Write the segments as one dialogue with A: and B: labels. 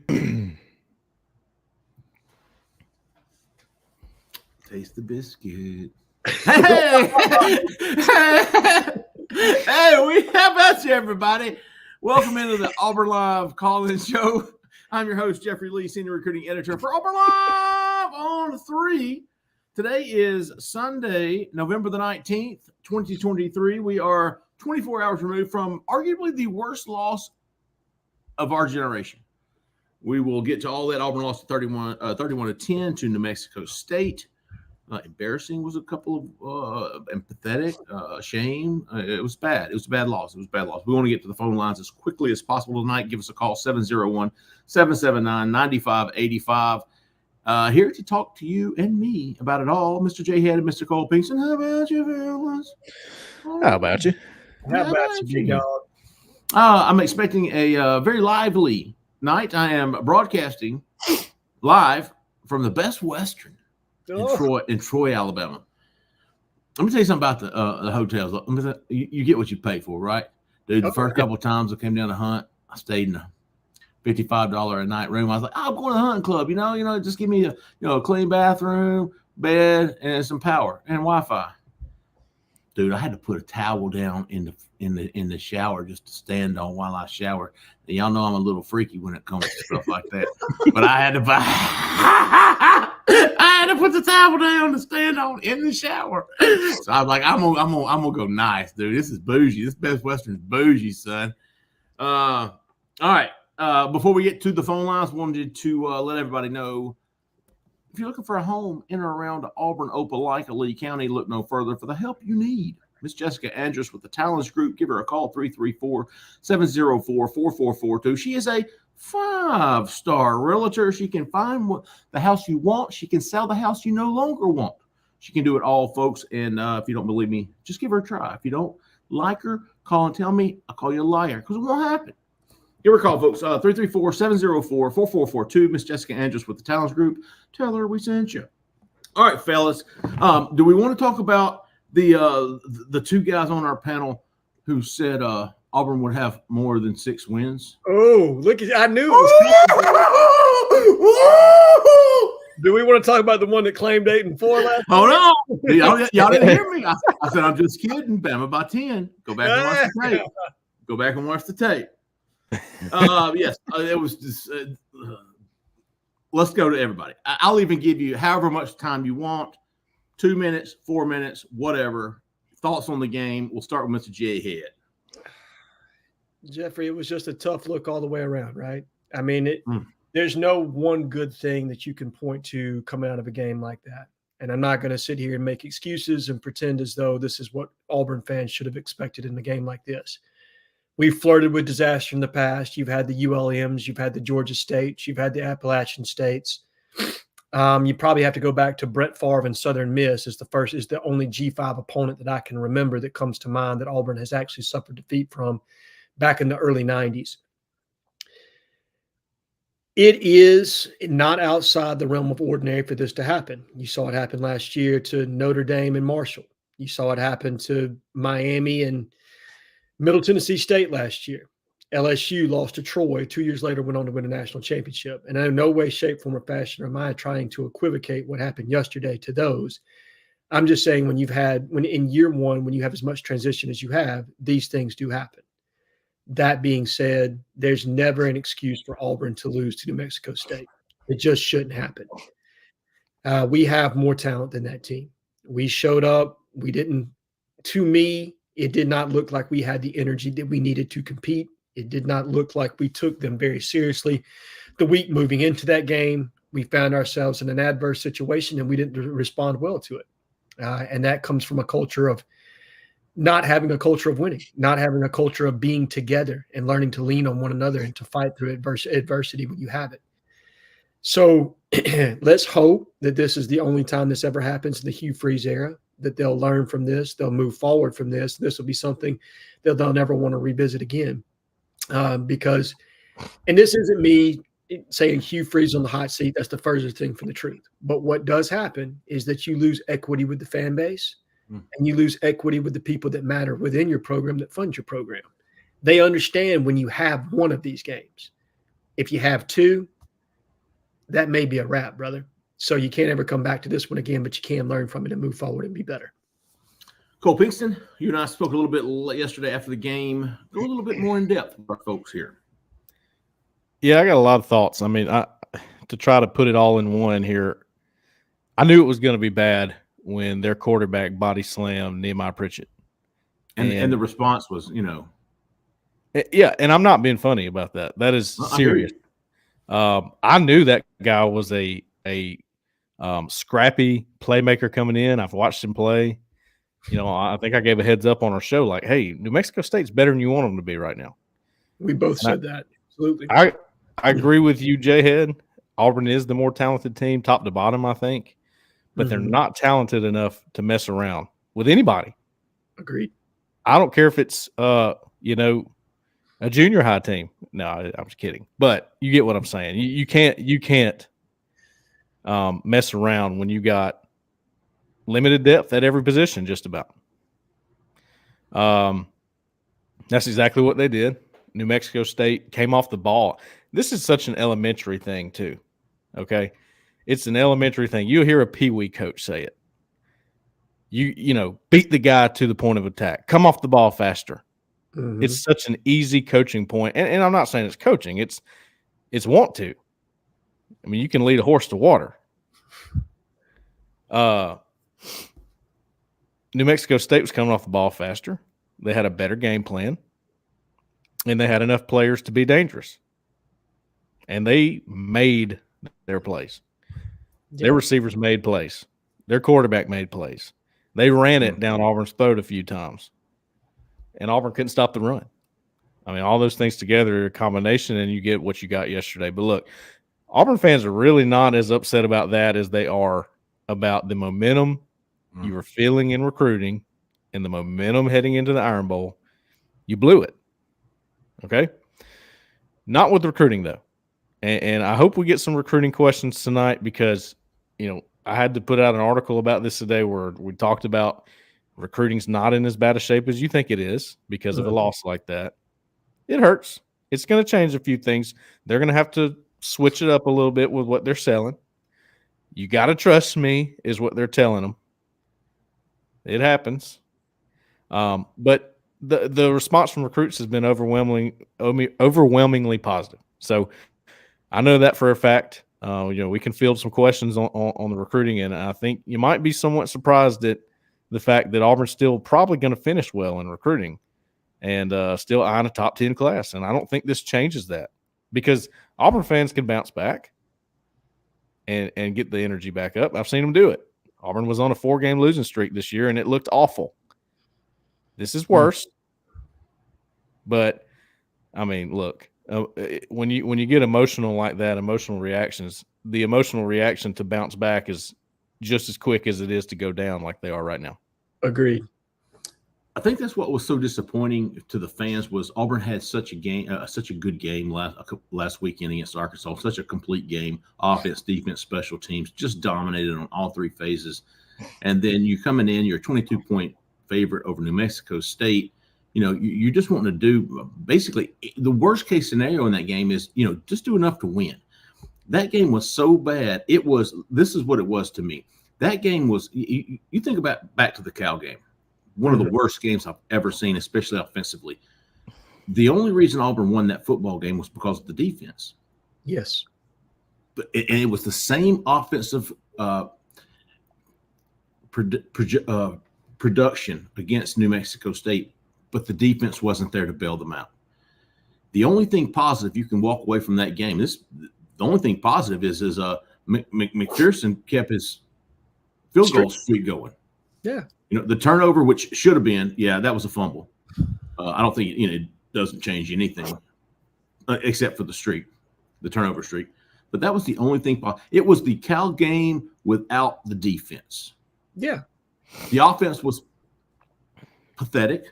A: Taste the biscuit. Hey, how about you, everybody? Welcome into the Auburn Live call-in show. I'm your host, Jeffrey Lee, Senior Recruiting Editor for Auburn Live on 3. Today is Sunday, November the 19th, 2023. We are 24 hours removed from arguably the worst loss of our generation. We will get to all that. Auburn lost 31-10 to New Mexico State. Embarrassing was a couple of empathetic, shame. It was bad. It was a bad loss. We want to get to the phone lines as quickly as possible tonight. Give us a call, 701-779-9585. Here to talk to you and me about it all, Mr. Jhead and Mr. Cole Pinkston. How about you, fellas?
B: How about you?
C: How about you, big dog?
A: I'm expecting a very lively night. I am broadcasting live from the Best Western in Troy, Alabama. Let me tell you something about the hotels. You get what you pay for, right? Dude, the first couple of times I came down to hunt, I stayed in a $55 a night room. I was like, I'm going to the hunting club, just give me a clean bathroom, bed, and some power and Wi-Fi. Dude, I had to put a towel down in the shower just to stand on while I shower. And y'all know I'm a little freaky when it comes to stuff like that. But I had to put the towel down to stand on in the shower. So I was like, I'm gonna go nice, dude. This is bougie. This Best Western is bougie, son. All right. Before we get to the phone lines, wanted to let everybody know, if you're looking for a home in or around Auburn, Opelika, Lee County, look no further for the help you need. Miss Jessica Andrus with the Talents Group. Give her a call, 334-704-4442. She is a 5-star realtor. She can find the house you want. She can sell the house you no longer want. She can do it all, folks. And if you don't believe me, just give her a try. If you don't like her, call and tell me. I'll call you a liar, because it won't happen. Give her a call, folks. 334-704-4442. Miss Jessica Andrus with the Talents Group. Tell her we sent you. All right, fellas. Do we want to talk about the two guys on our panel who said Auburn would have more than 6 wins?
C: Oh, look! I knew it was. Do we want to talk about the one that claimed 8 and 4 last?
A: Oh no, y'all didn't hear me. I said I'm just kidding. Bama by 10. Go back and watch the tape. Go back and watch the tape. Yes, it was just. Let's go to everybody. I'll even give you however much time you want. 2 minutes, 4 minutes, whatever. Thoughts on the game. We'll start with Mr. Jhead.
C: Jeffrey, it was just a tough look all the way around, right? I mean, there's no one good thing that you can point to coming out of a game like that. And I'm not going to sit here and make excuses and pretend as though this is what Auburn fans should have expected in a game like this. We've flirted with disaster in the past. You've had the ULMs, you've had the Georgia States, you've had the Appalachian States. You probably have to go back to Brett Favre and Southern Miss is the only G5 opponent that I can remember that comes to mind that Auburn has actually suffered defeat from back in the early 90s. It is not outside the realm of ordinary for this to happen. You saw it happen last year to Notre Dame and Marshall. You saw it happen to Miami and Middle Tennessee State last year. LSU lost to Troy. 2 years later, went on to win a national championship. And in no way, shape, form, or fashion am I trying to equivocate what happened yesterday to those. I'm just saying when in year one, when you have as much transition as you have, these things do happen. That being said, there's never an excuse for Auburn to lose to New Mexico State. It just shouldn't happen. We have more talent than that team. We showed up. To me, it did not look like we had the energy that we needed to compete. It did not look like we took them very seriously. The week moving into that game, we found ourselves in an adverse situation and we didn't respond well to it. And that comes from a culture of not having a culture of winning, not having a culture of being together and learning to lean on one another and to fight through adversity when you have it. So let's hope that this is the only time this ever happens in the Hugh Freeze era, that they'll learn from this, they'll move forward from this. This will be something that they'll never want to revisit again. Because, and this isn't me saying Hugh Freeze on the hot seat, that's the furthest thing from the truth. But what does happen is that you lose equity with the fan base and you lose equity with the people that matter within your program that fund your program. They understand when you have one of these games. If you have two, that may be a wrap, brother. So you can't ever come back to this one again, but you can learn from it and move forward and be better.
A: Cole Pinkston, you and I spoke a little bit yesterday after the game. Go a little bit more in depth with our folks here.
B: Yeah, I got a lot of thoughts. I mean, to try to put it all in one here, I knew it was going to be bad when their quarterback body slammed Nehemiah Pritchett.
A: And the response was,
B: Yeah, and I'm not being funny about that. That is serious. I knew that guy was a scrappy playmaker coming in. I've watched him play. I think I gave a heads up on our show, like, hey, New Mexico State's better than you want them to be right now.
C: We both said that. Absolutely.
B: I agree with you, Jhead. Auburn is the more talented team, top to bottom, I think. But they're not talented enough to mess around with anybody.
C: Agreed.
B: I don't care if it's, a junior high team. No, I'm just kidding. But you get what I'm saying. You can't mess around when you got limited depth at every position, just about. That's exactly what they did. New Mexico State came off the ball. This is such an elementary thing, too. Okay? It's an elementary thing. You'll hear a peewee coach say it. Beat the guy to the point of attack. Come off the ball faster. Mm-hmm. It's such an easy coaching point. And I'm not saying it's coaching. It's want to. I mean, you can lead a horse to water. New Mexico State was coming off the ball faster. They had a better game plan. And they had enough players to be dangerous. And they made their plays. Yeah. Their receivers made plays. Their quarterback made plays. They ran it down Auburn's throat a few times. And Auburn couldn't stop the run. I mean, all those things together are a combination, and you get what you got yesterday. But look, Auburn fans are really not as upset about that as they are about the momentum you were feeling in recruiting and the momentum heading into the Iron Bowl. You blew it. Okay? Not with recruiting, though. And I hope we get some recruiting questions tonight because, I had to put out an article about this today where we talked about recruiting's not in as bad a shape as you think it is because of a loss like that. It hurts. It's going to change a few things. They're going to have to switch it up a little bit with what they're selling. You got to trust me is what they're telling them. It happens. But the response from recruits has been overwhelmingly positive. So I know that for a fact. We can field some questions on the recruiting, and I think you might be somewhat surprised at the fact that Auburn's still probably going to finish well in recruiting and still eyeing a top 10 class. And I don't think this changes that because Auburn fans can bounce back and get the energy back up. I've seen them do it. Auburn was on a 4-game losing streak this year, and it looked awful. This is worse. But, I mean, look. When you get emotional like that, emotional reactions, the emotional reaction to bounce back is just as quick as it is to go down like they are right now.
C: Agreed.
A: I think that's what was so disappointing to the fans was Auburn had such a good game last weekend against Arkansas, such a complete game, offense, defense, special teams, just dominated on all three phases. And then you coming in, you're a 22-point favorite over New Mexico State. You just want to do basically the worst case scenario in that game is, just do enough to win. That game was so bad. This is what it was to me. That game was, you think about back to the Cal game, one of the worst games I've ever seen, especially offensively. The only reason Auburn won that football game was because of the defense.
C: Yes.
A: And it was the same offensive production against New Mexico State, but the defense wasn't there to bail them out. The only thing positive you can walk away from that game, the only thing positive is McPherson kept his field goal streak going.
C: Yeah.
A: The turnover, which should have been, that was a fumble. I don't think it doesn't change anything except for the streak, the turnover streak. But that was the only thing. It was the Cal game without the defense.
C: Yeah.
A: The offense was pathetic.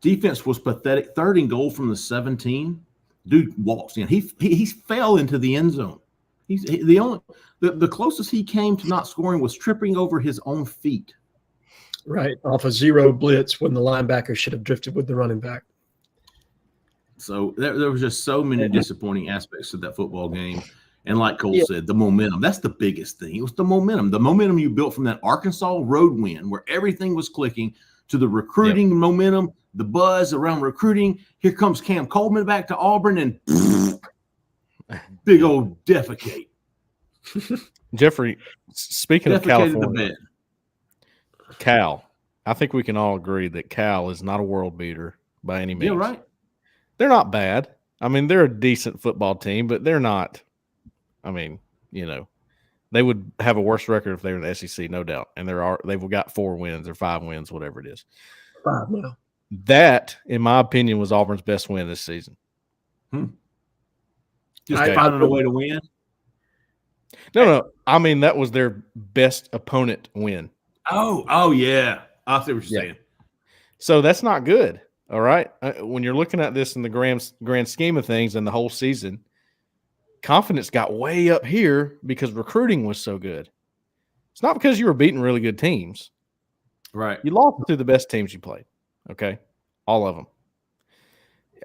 A: Defense was pathetic. 3rd and goal from the 17. Dude walks in. He fell into the end zone. The closest he came to not scoring was tripping over his own feet.
C: Right, off a zero blitz when the linebacker should have drifted with the running back.
A: So there was just so many disappointing aspects of that football game. And like Cole said, the momentum, that's the biggest thing. It was the momentum you built from that Arkansas road win where everything was clicking to the recruiting momentum, the buzz around recruiting. Here comes Cam Coleman back to Auburn and big old defecate.
B: Jeffrey, speaking of California, Cal, I think we can all agree that Cal is not a world beater by any means.
A: Yeah, right.
B: They're not bad. I mean, they're a decent football team, but they're not. I mean, they would have a worse record if they were in the SEC, no doubt. And they've got 4 wins or 5 wins, whatever it is.
C: 5 now.
B: That, in my opinion, was Auburn's best win this season.
A: Just finding a way to win.
B: No. I mean, that was their best opponent win.
A: Oh yeah. I see what you're saying.
B: So that's not good. All right. When you're looking at this in the grand scheme of things and the whole season, confidence got way up here because recruiting was so good. It's not because you were beating really good teams.
A: Right.
B: You lost to the best teams you played. Okay. All of them.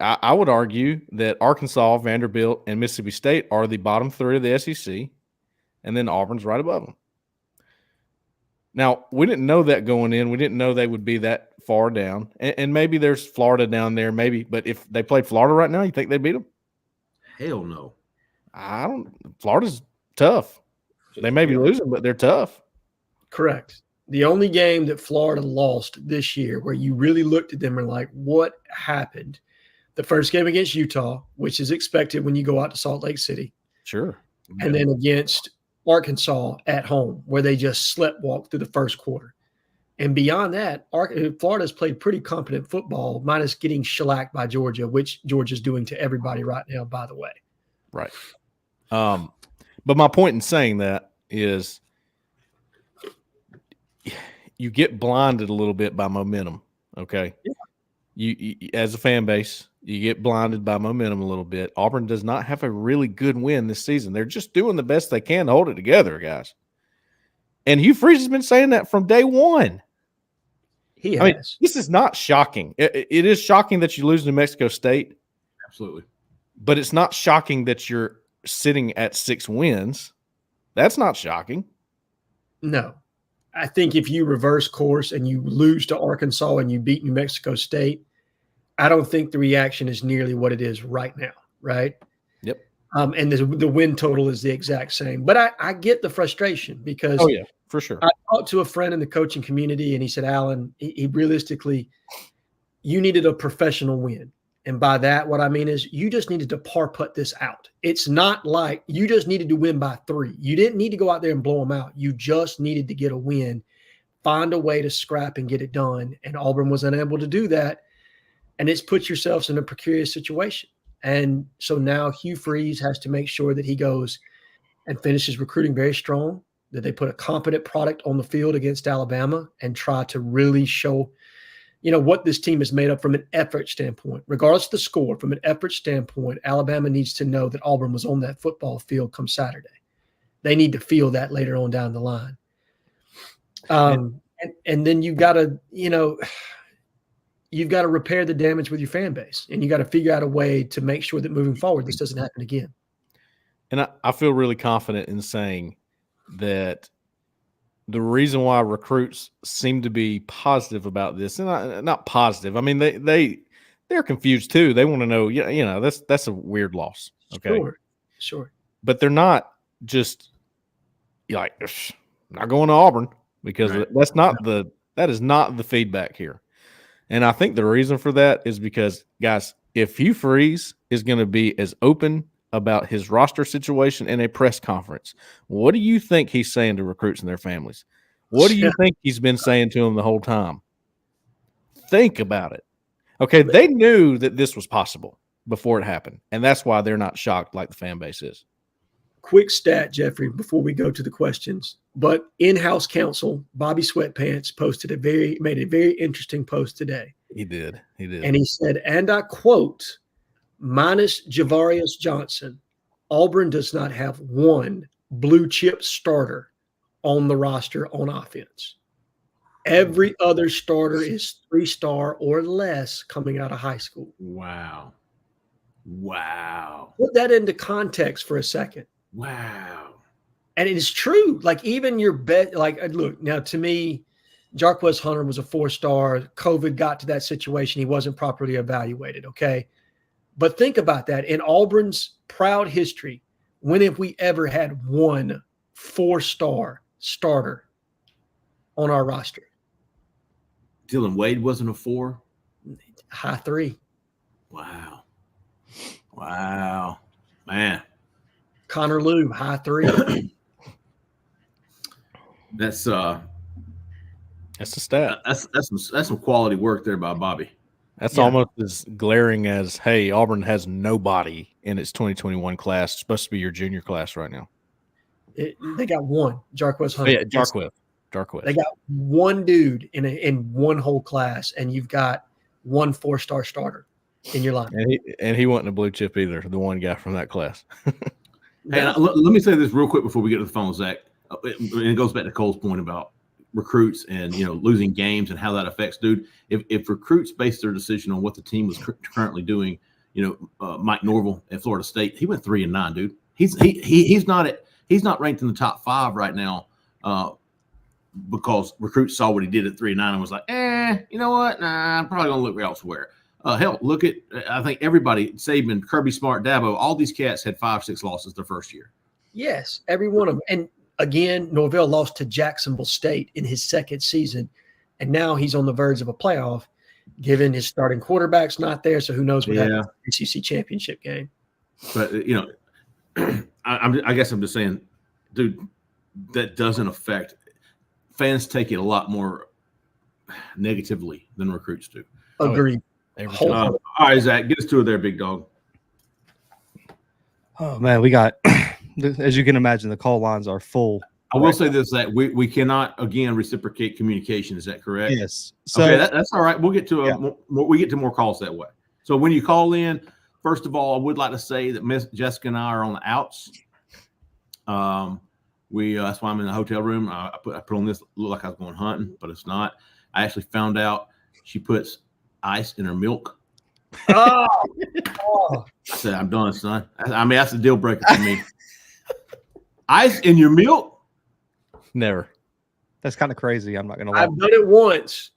B: I would argue that Arkansas, Vanderbilt, and Mississippi State are the bottom 3 of the SEC, and then Auburn's right above them. Now, we didn't know that going in. We didn't know they would be that far down. And maybe there's Florida down there, maybe. But if they played Florida right now, you think they'd beat them?
A: Hell no.
B: Florida's tough. They may be losing, but they're tough.
C: Correct. The only game that Florida lost this year where you really looked at them and like, what happened? The first game against Utah, which is expected when you go out to Salt Lake City.
B: Sure.
C: And then against Arkansas at home, where they just sleptwalked through the first quarter. And beyond that, Florida's played pretty competent football, minus getting shellacked by Georgia, which Georgia's doing to everybody right now, by the way.
B: Right. But my point in saying that is you get blinded a little bit by momentum, okay? Yeah. You as a fan base, you get blinded by momentum a little bit. Auburn does not have a really good win this season. They're just doing the best they can to hold it together, guys. And Hugh Freeze has been saying that from day one.
C: He has.
B: I mean, this is not shocking. It is shocking that you lose New Mexico State.
A: Absolutely.
B: But it's not shocking that you're sitting at 6 wins. That's not shocking.
C: No. I think if you reverse course and you lose to Arkansas and you beat New Mexico State, I don't think the reaction is nearly what it is right now, right?
B: Yep.
C: And the win total is the exact same. But I get the frustration because
B: oh, yeah, for sure.
C: I talked to a friend in the coaching community, and he said, Alan, he realistically, you needed a professional win. And by that, what I mean is you just needed to par-putt this out. It's not like you just needed to win by 3. You didn't need to go out there and blow them out. You just needed to get a win, find a way to scrap and get it done. And Auburn was unable to do that. And it's put yourselves in a precarious situation. And so now Hugh Freeze has to make sure that he goes and finishes recruiting very strong, that they put a competent product on the field against Alabama and try to really show what this team is made of from an effort standpoint. Regardless of the score, from an effort standpoint, Alabama needs to know that Auburn was on that football field come Saturday. They need to feel that later on down the line. And then you've got to, you've got to repair the damage with your fan base, and you got to figure out a way to make sure that moving forward, this doesn't happen again.
B: And I feel really confident in saying that the reason why recruits seem to be positive about this, and not positive. I mean, they're confused too. They want to know, that's a weird loss. Okay.
C: Sure.
B: But they're not just like, not going to Auburn, because that is not the feedback here. And I think the reason for that is because, guys, if Hugh Freeze is going to be as open about his roster situation in a press conference, what do you think he's saying to recruits and their families? What do you think he's been saying to them the whole time? Think about it. Okay, they knew that this was possible before it happened, and that's why they're not shocked like the fan base is.
C: Quick stat, Jeffrey, before we go to the questions. But in-house counsel, Bobby Sweatpants, made a very interesting post today.
B: He did.
C: And he said, and I quote, minus Javarius Johnson, Auburn does not have one blue chip starter on the roster on offense. Every other starter is 3-star or less coming out of high school.
A: Wow.
C: Put that into context for a second.
A: Wow.
C: And it is true. Like even your bet, like look, now to me, Jarquez Hunter was a 4-star. COVID got to that situation. He wasn't properly evaluated. Okay. But think about that. In Auburn's proud history, when have we ever had one 4-star starter on our roster?
A: Dylan Wade wasn't a 4?
C: High 3.
A: Wow. Wow. Man.
C: Connor Lew, high 3.
A: That's
B: a stat.
A: That's some quality work there by Bobby.
B: That's almost as glaring as, hey, Auburn has nobody in its 2021 class. It's supposed to be your junior class right now.
C: They got one, Jarquez Hunter.
B: Yeah, Jarquez.
C: They got one dude in one whole class, and you've got one 4-star starter in your line.
B: And he wasn't a blue chip either, the one guy from that class.
A: Hey, let me say this real quick before we get to the phone, Zach. It goes back to Cole's point about recruits and losing games and how that affects dude. If recruits base their decision on what the team was currently doing, Mike Norville at Florida State, he went 3-9, dude. He's not ranked in the top 5 right now because recruits saw what he did at 3-9 and was like, you know what? Nah, I'm probably gonna look elsewhere. Hell, look at I think everybody, Saban, Kirby Smart, Dabo, all these cats had 5-6 losses their first year.
C: Yes, every one of them. And again, Norvell lost to Jacksonville State in his second season, and now he's on the verge of a playoff, given his starting quarterback's not there. So who knows what happens in the ACC championship game?
A: But I guess I'm just saying, dude, that doesn't affect fans. Take it a lot more negatively than recruits do.
C: Agreed.
A: All right, Zach, get us to it there, big dog.
D: Oh man, we got. As you can imagine, the call lines are full.
A: I will say this, that we cannot again reciprocate communication. Is that correct?
D: Yes. So
A: okay, that's all right. We'll get to we get to more calls that way. So when you call in, first of all, I would like to say that Miss Jessica and I are on the outs. That's why I'm in the hotel room. I put on this, look like I was going hunting, but it's not. I actually found out she puts ice in her milk.
C: Oh.
A: I said, I'm done, son. I mean, that's a deal breaker for me. Ice in your milk?
B: Never.
D: That's kind of crazy. I'm not going to lie.
C: I've done it once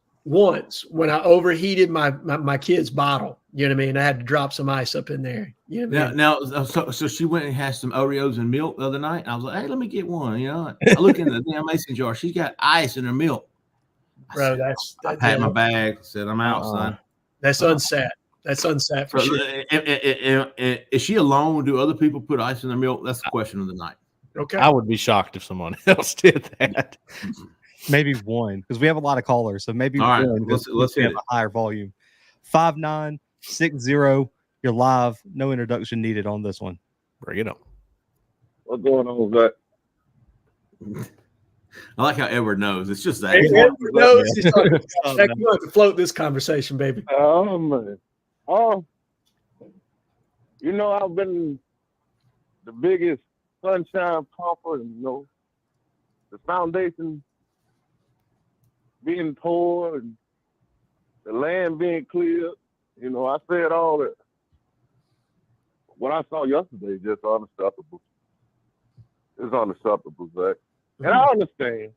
C: when I overheated my kid's bottle. You know what I mean? I had to drop some ice up in there. You know what I mean?
A: Now, so she went and had some Oreos and milk the other night. I was like, hey, let me get one. I look in the damn mason jar. She's got ice in her milk.
C: Bro,
A: I packed my bag. Said, I'm out, son.
C: That's unsat. That's unsat for sure.
A: Is she alone? Do other people put ice in their milk? That's the question of the night.
C: Okay.
B: I would be shocked if someone else did that.
D: Maybe one, because we have a lot of callers. So maybe
A: all right,
D: one.
A: let's hit
D: have a higher volume. 5960. You're live. No introduction needed on this one.
B: Bring it on.
E: What's going on with that?
A: I like how Edward knows. It's just that.
C: Hey, Edward knows. Heck, you have to float this conversation, baby.
E: Oh, man. I've been the biggest sunshine pumper, the foundation being poured and the land being cleared. I said all that. What I saw yesterday is just unacceptable. It's unacceptable, Zach. And I understand.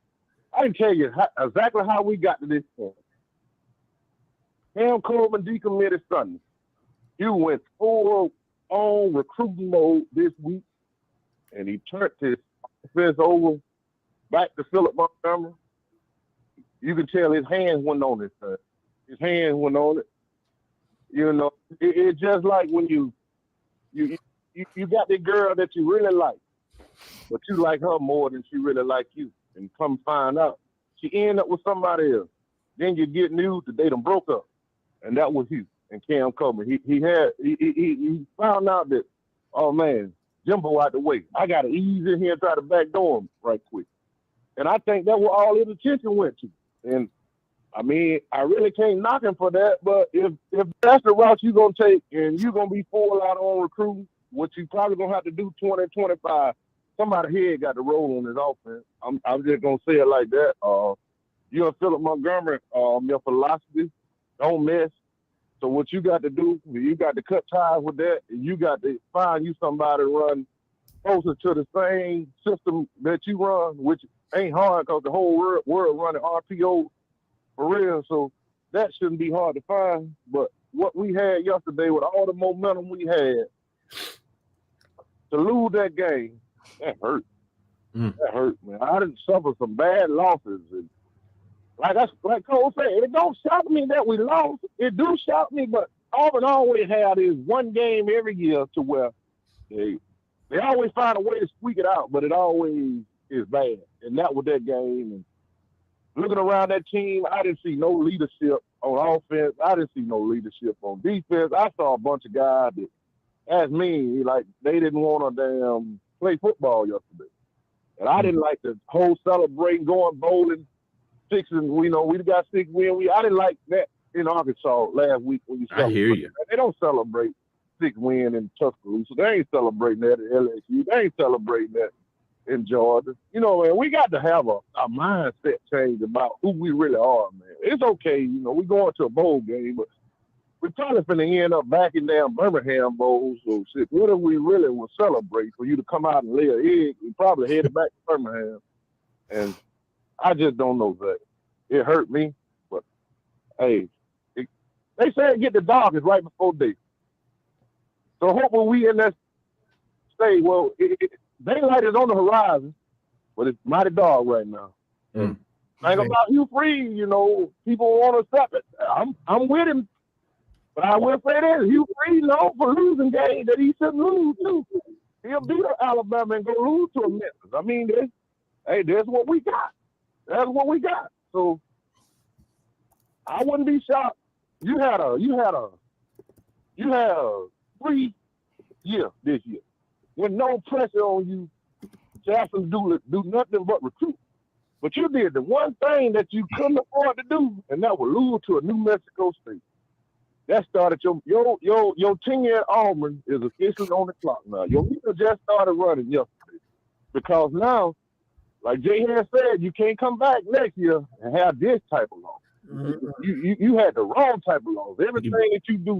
E: I can tell you exactly how we got to this point. Cam Coleman decommitted Sunday. You went full on recruiting mode this week, and he turned his offense over back to Philip Montgomery. You can tell his hands went on it, sir. His hands went on it. It's just like when you got that girl that you really like, but you like her more than she really like you, and come find out she ended up with somebody else. Then you get news that they done broke up, and that was you and Cam Coleman. He found out that, oh man, Jimbo out the way. I got to ease in here and try to backdoor him right quick. And I think that's where all his attention went to. And I mean, I really can't knock him for that. But if that's the route you're going to take and you're going to be full out on recruiting, what you probably going to have to do 2025, somebody here got to roll on his offense. I'm just going to say it like that. You and Philip Montgomery, your philosophy, don't mess. So what you got to do, you got to cut ties with that, and you got to find you somebody to run closer to the same system that you run, which ain't hard because the whole world running RPO for real. So that shouldn't be hard to find. But what we had yesterday with all the momentum we had, to lose that game, that hurt. That hurt, man. I didn't suffer some bad losses. And like Cole said, it don't shock me that we lost. It do shock me, but Auburn always had is one game every year to where they always find a way to squeak it out, but it always is bad. And that was that game. And looking around that team, I didn't see no leadership on offense. I didn't see no leadership on defense. I saw a bunch of guys that, as me, like they didn't want to damn play football yesterday. And I didn't like the whole celebrating, going bowling, sixing. We got 6 wins. I didn't like that in Arkansas last week when you celebrate.
A: I hear you.
E: They don't celebrate 6 wins in Tuscaloosa. They ain't celebrating that at LSU. They ain't celebrating that in Georgia. Man, we got to have a mindset change about who we really are, man. It's okay, we're going to a bowl game, but we're probably going to end up back in damn Birmingham Bowl. So, shit, what if we really will celebrate for you to come out and lay an egg? We probably headed back to Birmingham. And I just don't know that. It hurt me, but, hey, they said get the darkest right before day. So hopefully we in that state. Well, daylight is on the horizon, but it's mighty dark right now.
A: Mm.
E: Like about Hugh Freeze, people want to step it. I'm with him, but I will say this: Hugh Freeze known for losing games that he shouldn't lose to. He'll beat Alabama and go lose to a Memphis. I mean, that's what we got. That's what we got. So I wouldn't be shocked. You had a 3 year this year with no pressure on you. Jackson do nothing but recruit. But you did the one thing that you couldn't afford to do, and that was lose to a New Mexico State. That started your tenure at Auburn is officially on the clock now. Your leader just started running yesterday. Because now, like Jhead said, you can't come back next year and have this type of loss. Mm-hmm. You had the wrong type of loss. Everything that you do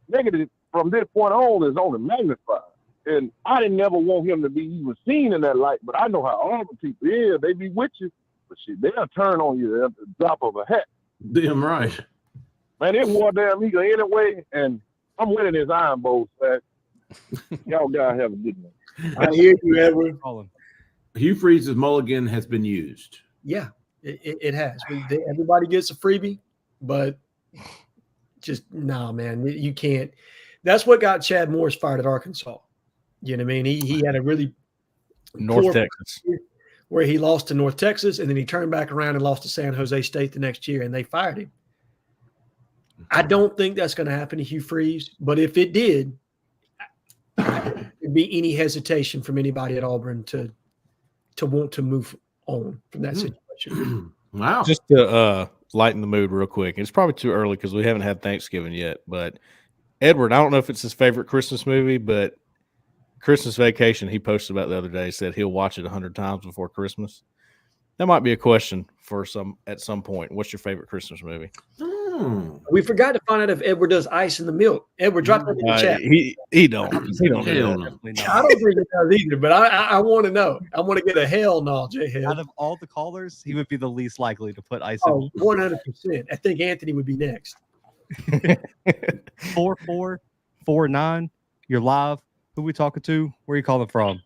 E: negative from this point on is only magnified. And I didn't never want him to be even seen in that light, but I know how all the people is. They be with you, but shit, they'll turn on you at the drop of a hat.
A: Damn right.
E: Man, it wore damn eagle anyway, and I'm winning this Iron Bowl, man. Y'all guys have a good one.
C: I hear you, Edward.
A: Hugh Freeze's mulligan has been used.
C: Yeah, it has. Everybody gets a freebie, but just man, you can't. That's what got Chad Morris fired at Arkansas. You know what I mean? He had a really
B: North Texas
C: where he lost to North Texas, and then he turned back around and lost to San Jose State the next year, and they fired him. I don't think that's going to happen to Hugh Freeze, but if it did, there'd be any hesitation from anybody at Auburn to want to move on from that situation.
A: Wow.
B: Just to lighten the mood real quick. It's probably too early because we haven't had Thanksgiving yet, but Edward, I don't know if it's his favorite Christmas movie, but Christmas Vacation, he posted about the other day, said he'll watch it 100 times before Christmas. That might be a question for at some point. What's your favorite Christmas movie?
C: We forgot to find out if Edward does ice in the milk. Edward, drop that in the chat.
B: He don't. He don't.
A: Hell no.
C: I don't think he does either, but I want to know. I want to get a hell no, Jhead.
D: Out of all the callers, he would be the least likely to put ice in.
C: 100%. I think Anthony would be next.
D: 4449. You're live. Who we talking to? Where are you calling from?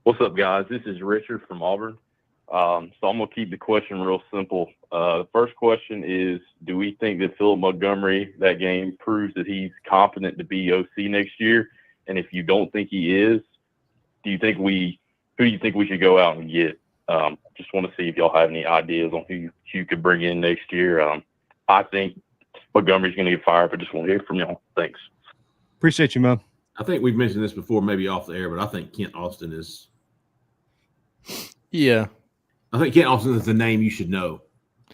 F: What's up, guys? This is Richard from Auburn. So I'm going to keep the question real simple. The first question is, do we think that Philip Montgomery, that game, proves that he's confident to be OC next year? And if you don't think he is, who do you think we should go out and get? Just want to see if y'all have any ideas on who you could bring in next year. I think Montgomery's going to get fired, but just want to hear from y'all. Thanks.
D: Appreciate you, man.
A: I think we've mentioned this before, maybe off the air, but I think Kent Austin is.
B: Yeah.
A: I think Kent Austin is the name you should know.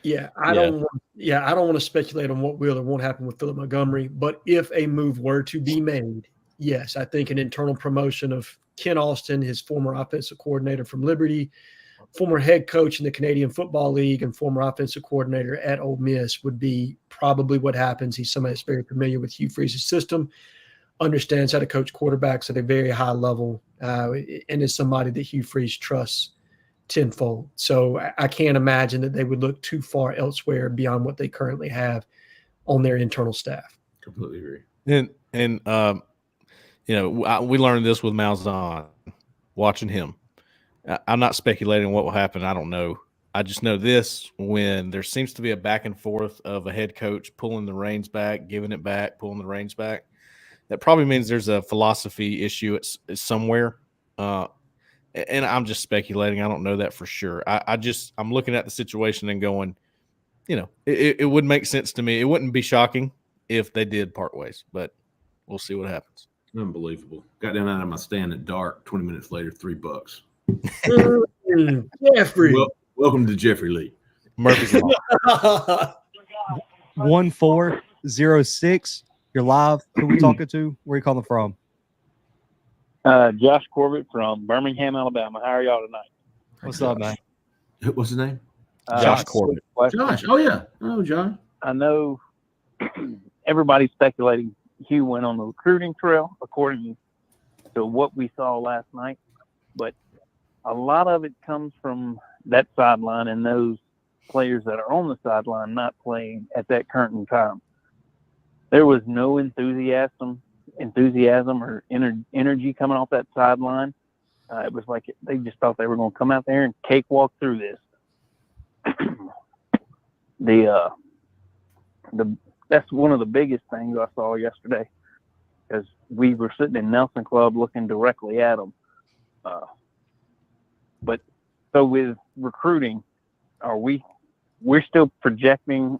C: Yeah, I don't want to speculate on what will or won't happen with Philip Montgomery, but if a move were to be made, yes, I think an internal promotion of Kent Austin, his former offensive coordinator from Liberty, former head coach in the Canadian Football League, and former offensive coordinator at Ole Miss would be probably what happens. He's somebody that's very familiar with Hugh Freeze's system, understands how to coach quarterbacks at a very high level, and is somebody that Hugh Freeze trusts tenfold. So I can't imagine that they would look too far elsewhere beyond what they currently have on their internal staff.
A: Completely agree.
B: And we learned this with Malzahn, watching him. I'm not speculating what will happen. I don't know. I just know this: when there seems to be a back and forth of a head coach pulling the reins back, giving it back, pulling the reins back, that probably means there's a philosophy issue it's somewhere. And I'm just speculating. I don't know that for sure. I'm looking at the situation and going, it would make sense to me. It wouldn't be shocking if they did part ways, but we'll see what happens.
A: Unbelievable. Got down out of my stand at dark. 20 minutes later, $3.
C: Jeffrey.
A: Welcome to Jeffrey Lee.
B: Murphy's Law.
D: 1406. You're live. Who we talking to? Where are you calling from?
G: Josh Corbett from Birmingham, Alabama. How are y'all tonight?
D: What's up, man?
A: What's his name?
B: Josh Corbett.
A: Josh. Oh, yeah. Oh, John.
G: I know everybody's speculating Hugh went on the recruiting trail according to what we saw last night, but a lot of it comes from that sideline and those players that are on the sideline not playing at that current time. There was no enthusiasm or energy coming off that sideline. It was like they just thought they were going to come out there and cakewalk through this. That's one of the biggest things I saw yesterday, because we were sitting in Nelson Club looking directly at them. But so with recruiting, we're still projecting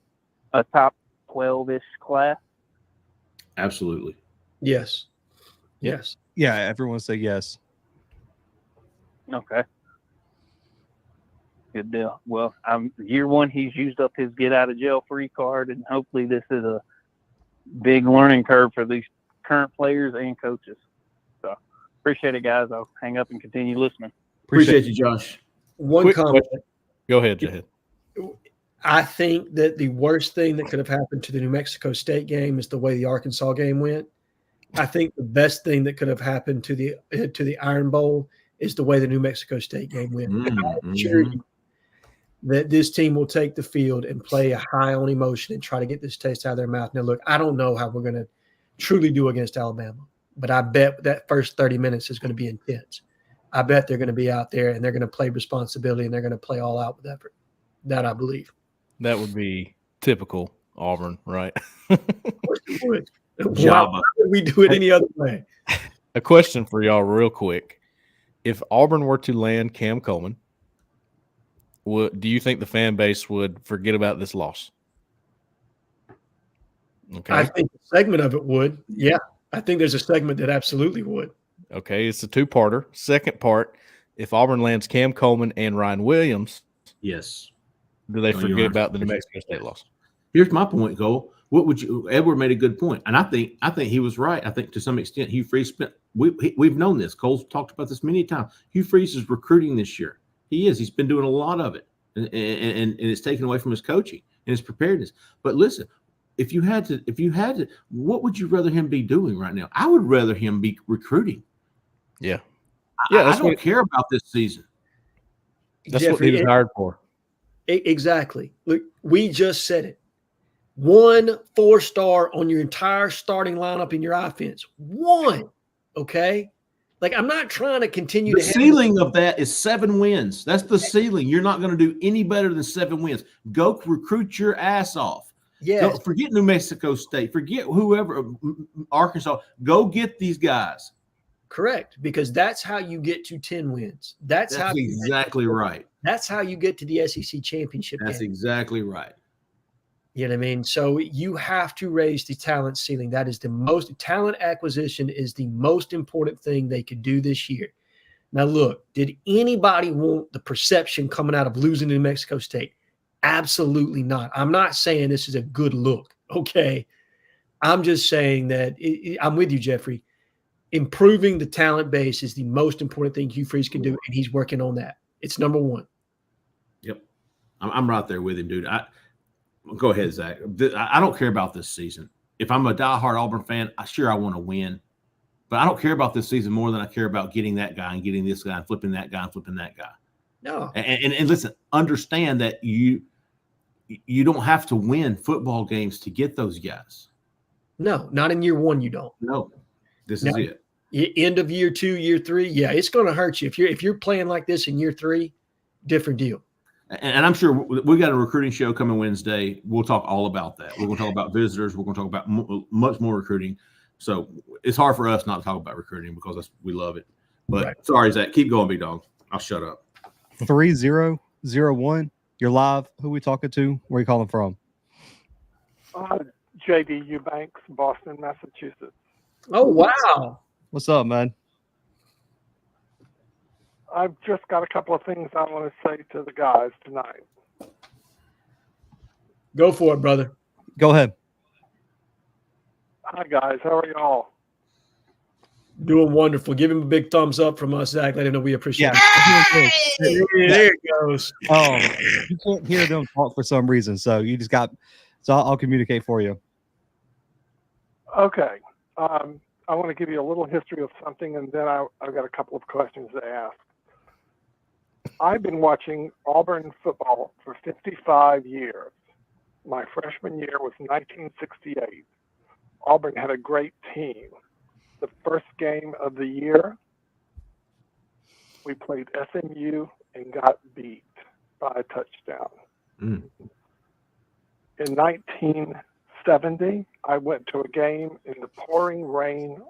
G: a top 12-ish class?
A: Absolutely.
C: Yes. Yes.
D: Yeah, everyone say yes.
G: Okay. Good deal. Well, year one, he's used up his get out of jail free card, and hopefully this is a big learning curve for these current players and coaches. So appreciate it, guys. I'll hang up and continue listening.
A: Appreciate you, Josh.
C: One
B: Quick
C: comment.
B: Go ahead, Jhead.
C: I think that the worst thing that could have happened to the New Mexico State game is the way the Arkansas game went. I think the best thing that could have happened to the Iron Bowl is the way the New Mexico State game went. I'm sure you that this team will take the field and play a high on emotion and try to get this taste out of their mouth. Now, look, I don't know how we're going to truly do against Alabama, but I bet that first 30 minutes is going to be intense. I bet they're going to be out there and they're going to play responsibility and they're going to play all out with effort. That I believe.
B: That would be typical Auburn, right?
C: Why would we do it any other way?
B: A question for y'all real quick. If Auburn were to land Cam Coleman, do you think the fan base would forget about this loss? Okay.
C: I think a segment of it would. Yeah. I think there's a segment that absolutely would.
B: Okay. It's a two-parter. Second part, if Auburn lands Cam Coleman and Ryan Williams,
A: Yes.
B: do they forget about the New Mexico State loss?
A: Here's my point, Cole. What would you? Edward made a good point, and I think he was right. I think to some extent, Hugh Freeze spent. We've known this. Cole's talked about this many times. Hugh Freeze is recruiting this year. He is. He's been doing a lot of it, and it's taken away from his coaching and his preparedness. But listen, if you had to, what would you rather him be doing right now? I would rather him be recruiting.
B: Yeah.
A: I don't care about this season.
B: That's Jeffrey, what he was hired for.
C: Exactly. Look, we just said it. 1 4-star on your entire starting lineup in your offense. 1. Okay. Like, I'm not trying to continue.
A: The ceiling of that is 7 wins. That's the ceiling. You're not going to do any better than 7 wins. Go recruit your ass off.
C: Yeah.
A: Forget New Mexico State. Forget whoever, Arkansas. Go get these guys.
C: Correct. Because that's how you get to 10 wins. That's how
A: exactly right.
C: That's how you get to the SEC championship.
A: That's exactly right.
C: You know what I mean? So you have to raise the talent ceiling. That is talent acquisition is the most important thing they could do this year. Now, look, did anybody want the perception coming out of losing to New Mexico State? Absolutely not. I'm not saying this is a good look. Okay. I'm just saying that I'm with you, Jeffrey. Improving the talent base is the most important thing Hugh Freeze can do, and he's working on that. It's number 1.
A: Yep. I'm right there with him, dude. Go ahead, Zach. I don't care about this season. If I'm a diehard Auburn fan, I want to win. But I don't care about this season more than I care about getting that guy and getting this guy and flipping that guy and flipping that guy.
C: No.
A: And listen, understand that you don't have to win football games to get those guys.
C: No, not in year one. You don't.
A: No, this is it.
C: End of year 2, year 3. Yeah, it's going to hurt you if you're playing like this in year 3. Different deal.
A: And I'm sure we got a recruiting show coming Wednesday. We'll talk all about that. We're going to talk about visitors. We're going to talk about much more recruiting. So it's hard for us not to talk about recruiting because we love it. But
C: right.
A: Sorry, Zach. Keep going, big dog. I'll shut up.
D: 3001. You're live. Who we talking to? Where you calling from?
H: JD Eubanks, Boston, Massachusetts.
C: Oh, wow.
D: What's up, man?
H: I've just got a couple of things I want to say to the guys tonight.
C: Go for it, brother.
D: Go ahead.
H: Hi, guys. How are y'all?
C: Doing wonderful. Give him a big thumbs up from us, Zach. Let him know we appreciate
D: it.
C: There it goes.
D: You can't hear them talk for some reason, so you just got. So I'll communicate for you.
H: Okay. I want to give you a little history of something, and then I've got a couple of questions to ask. I've been watching Auburn football for 55 years. My freshman year was 1968. Auburn had a great team. The first game of the year, we played SMU and got beat by a touchdown. In 1970, I went to a game in the pouring rain.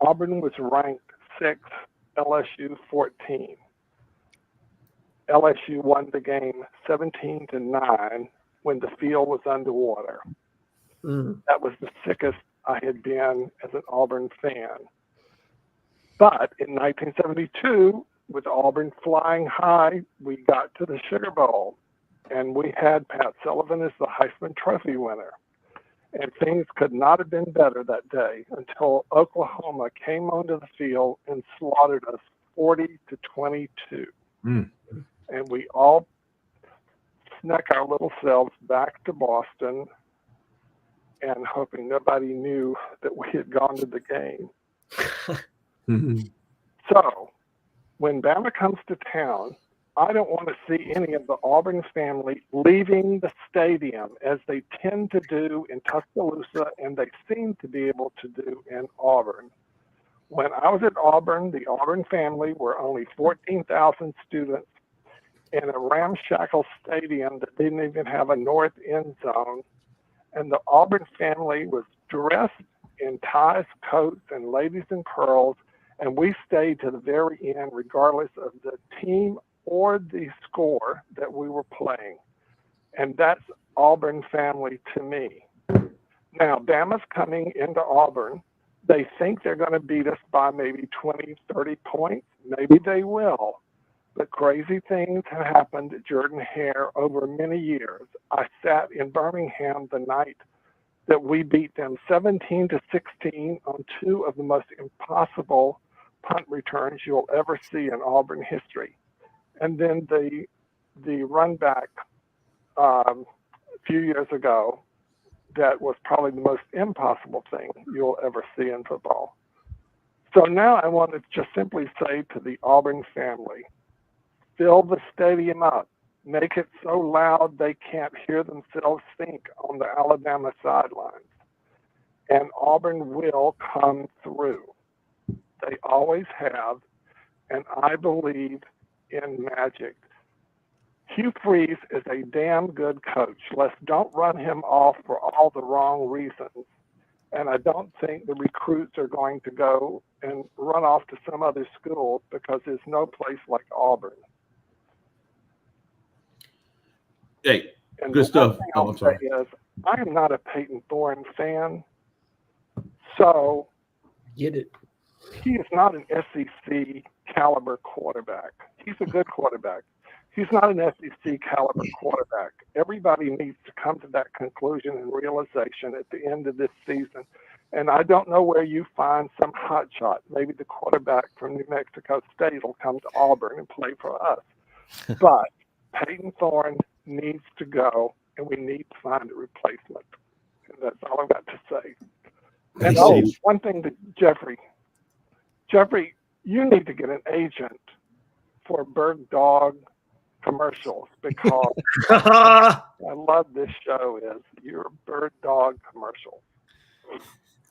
H: Auburn was ranked 6th, LSU 14. LSU won the game 17-9 when the field was underwater. That was the sickest I had been as an Auburn fan. But in 1972, with Auburn flying high, we got to the Sugar Bowl, and we had Pat Sullivan as the Heisman Trophy winner. And things could not have been better that day until Oklahoma came onto the field and slaughtered us 40-22. And we all snuck our little selves back to Boston and hoping nobody knew that we had gone to the game. So when Bama comes to town, I don't want to see any of the Auburn family leaving the stadium as they tend to do in Tuscaloosa and they seem to be able to do in Auburn. When I was at Auburn, the Auburn family were only 14,000 students in a ramshackle stadium that didn't even have a north end zone. And the Auburn family was dressed in ties, coats, and ladies in pearls. And we stayed to the very end, regardless of the team or the score that we were playing. And that's Auburn family to me. Now, Bama's coming into Auburn. They think they're going to beat us by maybe 20, 30 points. Maybe they will. But crazy things have happened at Jordan Hare over many years. I sat in Birmingham the night that we beat them 17-16 on 2 of the most impossible punt returns you'll ever see in Auburn history. And then the run back a few years ago, that was probably the most impossible thing you'll ever see in football. So now I want to just simply say to the Auburn family, fill the stadium up. Make it so loud they can't hear themselves think on the Alabama sidelines. And Auburn will come through. They always have, and I believe in magic. Hugh Freeze is a damn good coach. Let's don't run him off for all the wrong reasons. And I don't think the recruits are going to go and run off to some other school because there's no place like Auburn.
A: Hey,
H: and
A: good stuff.
H: I'm sorry. Is, I am not a Peyton Thorne fan, so
C: get it.
H: He is not an SEC caliber quarterback. He's a good quarterback. He's not an SEC caliber quarterback. Everybody needs to come to that conclusion and realization at the end of this season. And I don't know where you find some hotshot. Maybe the quarterback from New Mexico State will come to Auburn and play for us. But Peyton Thorne needs to go, and we need to find a replacement. And that's all I've got to say. And one thing that Jeffrey, Jeffrey, you need to get an agent for bird dog commercials because I love this show is your bird dog commercial.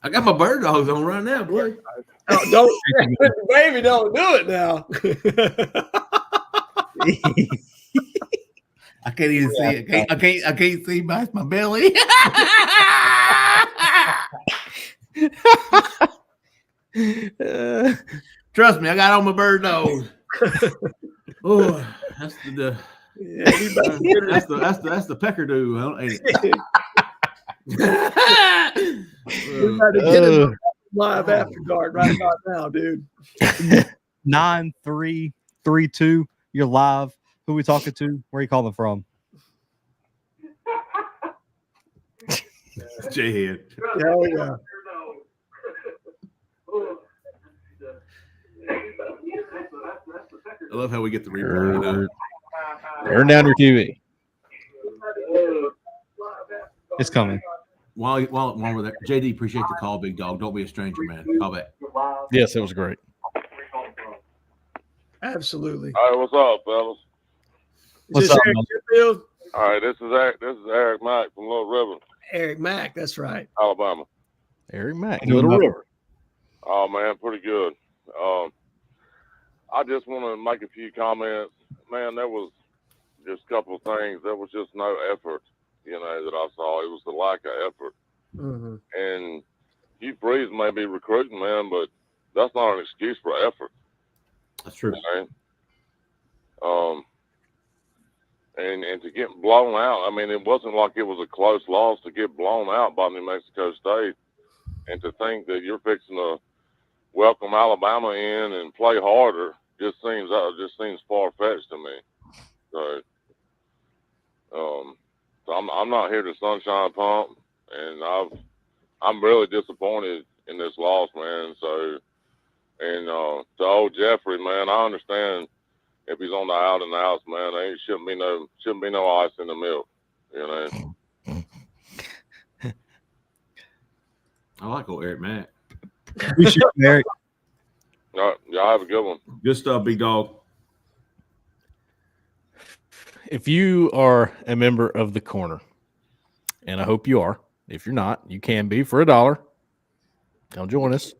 A: I got my bird dogs on right now, boy.
C: Oh, don't, baby, don't do it now.
A: I can't even see it. I can't see my belly. Trust me, I got on my bird dogs. Oh, that's the that's the peckerdoo, ain't it?
C: We're about to get it live after dark right about now, dude.
D: 9332. You're live. Who we talking to? Where are you calling from?
A: Jhead.
C: Yeah, we go.
A: I love how we get the replay. You know?
B: Turn down your TV.
D: It's coming.
A: While we're there, JD, appreciate the call, big dog. Don't be a stranger, man. Call back.
B: Yes, it was great.
C: Absolutely.
E: All right, what's up, fellas?
D: What's up,
C: Eric
D: man?
C: Sheffield?
E: All right, this is Eric Mack from Little River,
C: Eric Mack, that's right.
E: Alabama.
B: Eric Mack,
D: Doing
B: Little
D: well.
B: River.
E: Oh man, pretty good. I just want to make a few comments. Man, there was just a couple of things. There was just no effort, that I saw. It was the lack of effort.
C: Mm-hmm.
E: And Hugh Freeze may be recruiting, man, but that's not an excuse for effort.
A: That's true.
E: Okay? And to get blown out, I mean, it wasn't like it was a close loss to get blown out by New Mexico State. And to think that you're fixing to welcome Alabama in and play harder just seems far-fetched to me. So, I'm not here to sunshine pump, and I'm really disappointed in this loss, man. So, and to old Jeffrey, man, I understand if he's on the out and outs, man, there shouldn't be no ice in the milk,
A: I like old Eric Mack.
D: Appreciate you, Eric.
E: All right, y'all have a good one.
A: Good stuff, big dog.
B: If you are a member of the Corner, and I hope you are, if you're not, you can be for $1. Come join us.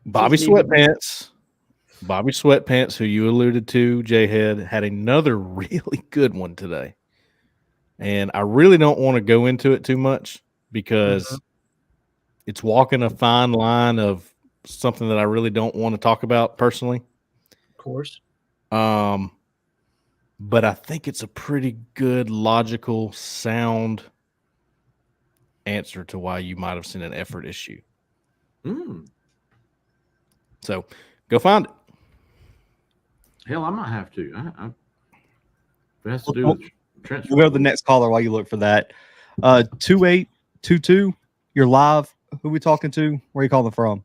B: Bobby Sweatpants, who you alluded to, Jhead, had another really good one today. And I really don't want to go into it too much because it's walking a fine line of something that I really don't want to talk about personally.
C: Of course.
B: But I think it's a pretty good, logical, sound answer to why you might have seen an effort issue. So go find it.
A: Hell, I might have to. If it has to do with transfer.
D: We'll go to the next caller while you look for that. 2822, you're live. Who we talking to? Where are you calling from?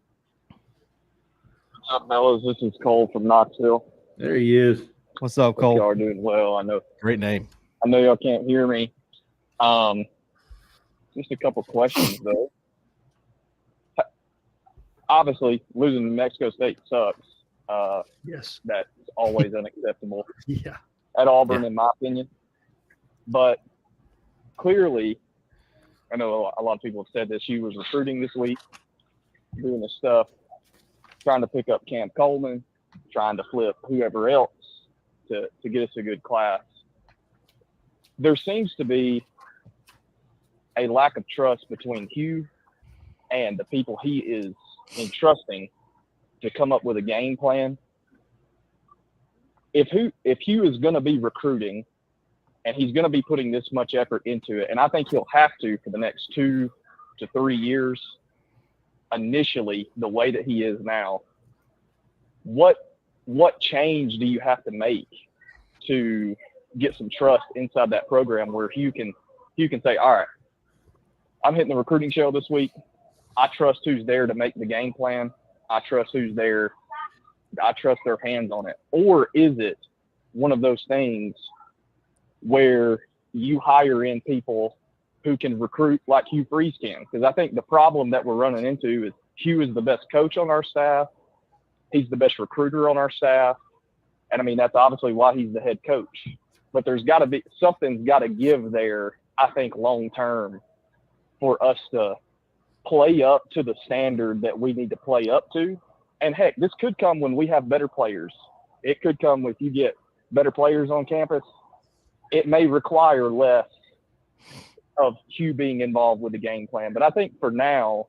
I: What's up, fellas? This is Cole from Knoxville.
A: There he is.
D: What's up,
I: Hope
D: Cole?
I: y'all are doing well.
B: Great name.
I: I know y'all can't hear me. Just a couple questions though. Obviously, losing to Mexico State sucks.
C: Yes.
I: That's always unacceptable.
C: Yeah.
I: At Auburn, in my opinion. But clearly, I know a lot of people have said this. She was recruiting this week, doing the stuff, trying to pick up Cam Coleman, trying to flip whoever else to get us a good class. There seems to be a lack of trust between Hugh and the people he is entrusting to come up with a game plan. If Hugh is going to be recruiting and he's going to be putting this much effort into it, and I think he'll have to for the next 2 to 3 years, initially the way that he is now, what change do you have to make to get some trust inside that program where Hugh can say, all right, I'm hitting the recruiting show this week. I trust who's there to make the game plan. I trust who's there. I trust their hands on it. Or is it one of those things where you hire in people who can recruit like Hugh Freeze can? Because I think the problem that we're running into is Hugh is the best coach on our staff. He's the best recruiter on our staff. And I mean, that's obviously why he's the head coach. But there's got to be something's got to give there, I think, long term for us to play up to the standard that we need to play up to. And heck, this could come when we have better players. It could come if you get better players on campus. It may require less of Hugh being involved with the game plan. But I think for now,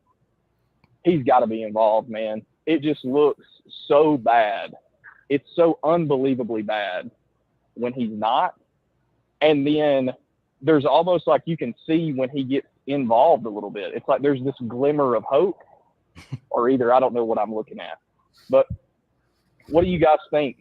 I: he's got to be involved, man. It just looks so bad. It's so unbelievably bad when he's not. And then there's almost like you can see when he gets involved a little bit. It's like there's this glimmer of hope, or either I don't know what I'm looking at. But what do you guys think?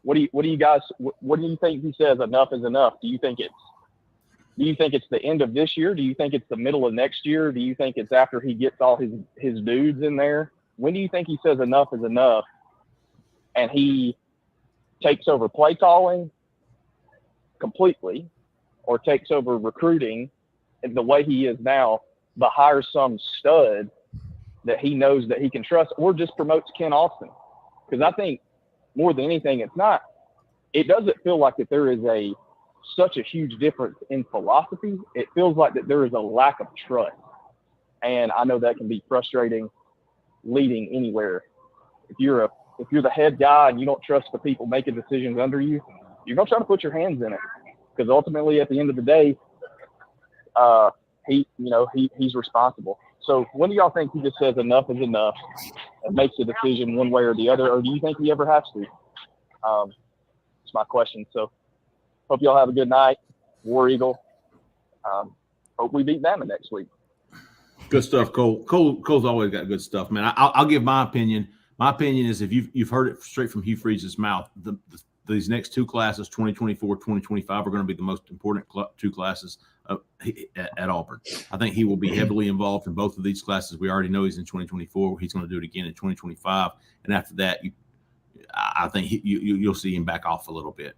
I: What do you think he says enough is enough? Do you think it's the end of this year? Do you think it's the middle of next year? Do you think it's after he gets all his dudes in there? When do you think he says enough is enough and he takes over play calling completely, or takes over recruiting the way he is now, but hires some stud that he knows that he can trust, or just promotes Ken Austin? Because I think more than anything, it doesn't feel like that there is such a huge difference in philosophy. It feels like that there is a lack of trust. And I know that can be frustrating leading anywhere. If you're the head guy and you don't trust the people making decisions under you, you're going to try to put your hands in it. Because ultimately, at the end of the day, he's responsible. So when do y'all think he just says enough is enough and makes a decision one way or the other? Or do you think he ever has to? It's my question. So hope y'all have a good night. War Eagle. Hope we beat Bama next week.
A: Good stuff, Cole. Cole's always got good stuff, man. I'll give my opinion. My opinion is, if you've heard it straight from Hugh Freeze's mouth, these next two classes, 2024, 2025, are going to be the most important two classes at Auburn. I think he will be heavily involved in both of these classes. We already know he's in 2024. He's going to do it again in 2025. And after that, I think you'll see him back off a little bit.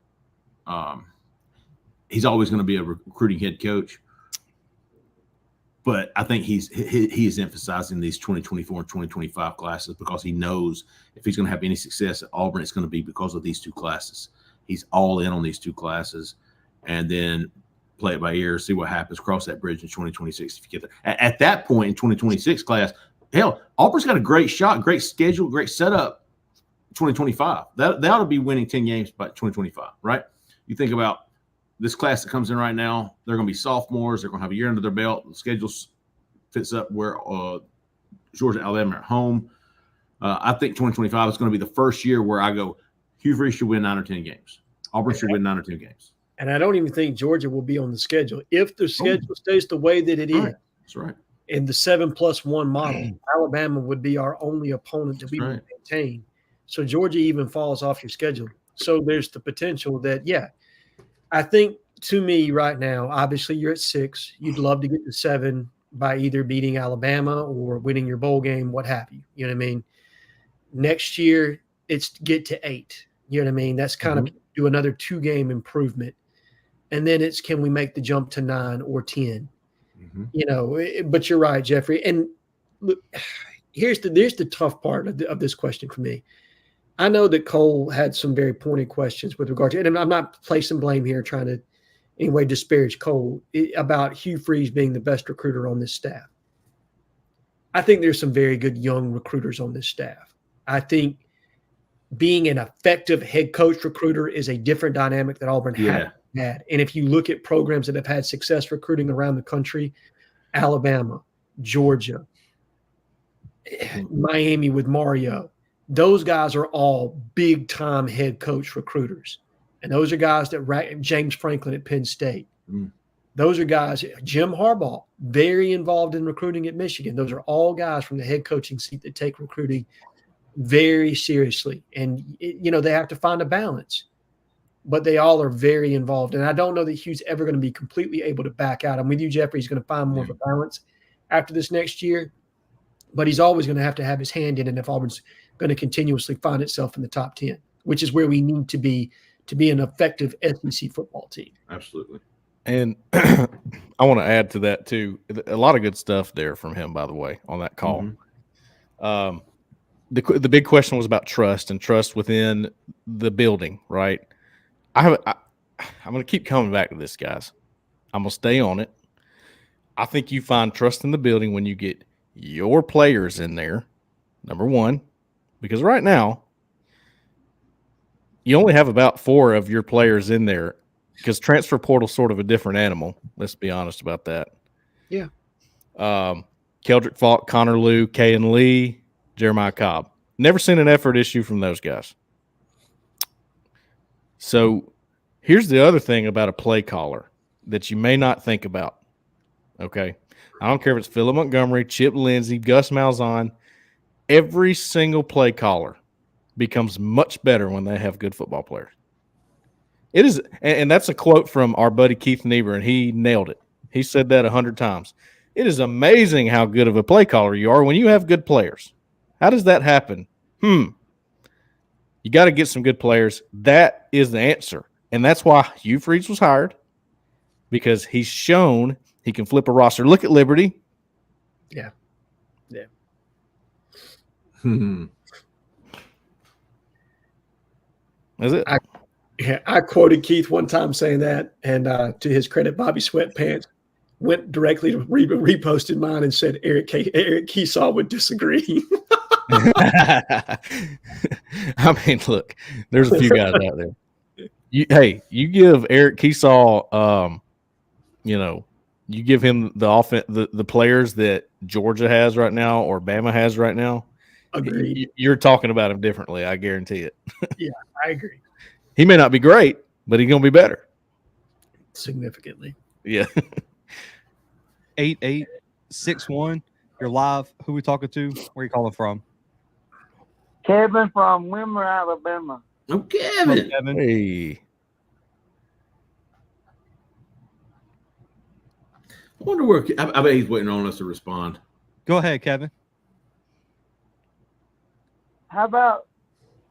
A: He's always going to be a recruiting head coach. But I think he is emphasizing these 2024 and 2025 classes because he knows if he's going to have any success at Auburn, it's going to be because of these two classes. He's all in on these two classes, and then play it by ear, see what happens, cross that bridge in 2026 if you get there. At that point in 2026 class, hell, Auburn's got a great shot, great schedule, great setup. 2025, they ought to be winning 10 games by 2025, right? You think about this class that comes in right now, they're going to be sophomores. They're going to have a year under their belt. The schedule fits up where Georgia, Alabama are at home. I think 2025 is going to be the first year where I go, Hugh Freeze should win 9 or 10 games. Auburn should win 9 or 10 games.
C: And I don't even think Georgia will be on the schedule. If the schedule stays the way that it is,
A: that's right.
C: In the 7+1 model, Alabama would be our only opponent that we would maintain. So Georgia even falls off your schedule. So there's the potential that, I think, to me right now, obviously you're at 6. You'd love to get to 7 by either beating Alabama or winning your bowl game, what have you. You know what I mean? Next year, it's get to 8. You know what I mean? That's kind of do another 2-game improvement. And then it's, can we make the jump to 9 or 10? You know, but you're right, Jeffrey. And look, there's the tough part of this question for me. I know that Cole had some very pointed questions with regard to, and I'm not placing blame here, trying to anyway disparage Cole about Hugh Freeze being the best recruiter on this staff. I think there's some very good young recruiters on this staff. I think being an effective head coach recruiter is a different dynamic that Auburn had. And if you look at programs that have had success recruiting around the country, Alabama, Georgia, Miami with Mario, those guys are all big-time head coach recruiters. And those are guys that James Franklin at Penn State. Those are guys, Jim Harbaugh, very involved in recruiting at Michigan. Those are all guys from the head coaching seat that take recruiting very seriously. And, they have to find a balance. But they all are very involved. And I don't know that Hugh's ever going to be completely able to back out. I'm with you, Jeffrey. He's going to find more of a balance after this next year. But he's always going to have his hand in it if Auburn's going to continuously find itself in the top 10, which is where we need to be an effective SEC football team.
A: Absolutely.
B: And I want to add to that, too. A lot of good stuff there from him, by the way, on that call. The big question was about trust and trust within the building, right? I'm going to keep coming back to this, guys. I'm going to stay on it. I think you find trust in the building when you get your players in there, number one, because right now you only have about 4 of your players in there because transfer portal's sort of a different animal. Let's be honest about that.
C: Yeah.
B: Keldrick Falk, Connor Liu, Kayan Lee, Jeremiah Cobb. Never seen an effort issue from those guys. So here's the other thing about a play caller that you may not think about. Okay. I don't care if it's Philip Montgomery, Chip Lindsey, Gus Malzahn. Every single play caller becomes much better when they have good football players. It is, and that's a quote from our buddy Keith Niebuhr, and he nailed it. He said that 100 times. It is amazing how good of a play caller you are when you have good players. How does that happen? You got to get some good players. That is the answer. And that's why Hugh Freeze was hired, because he's shown he can flip a roster. Look at Liberty.
C: Yeah. Yeah.
B: Is it?
C: I quoted Keith one time saying that, and to his credit, Bobby Sweatpants went directly to reposted mine and said Eric Keesaw would disagree.
B: I mean, look, there's a few guys out there. You give Eric Keesaw, you give him the offense, the players that Georgia has right now or Bama has right now.
C: Agreed.
B: You're talking about him differently. I guarantee it.
C: Yeah, I agree.
B: He may not be great, but he's going to be better.
C: Significantly.
B: Yeah.
D: 8861. You're live. Who we talking to? Where you calling from?
J: Kevin from Wimmer, Alabama.
A: Oh, Kevin.
D: Kevin.
B: Hey.
A: I wonder where – I bet he's waiting on us to respond.
D: Go ahead, Kevin.
J: How about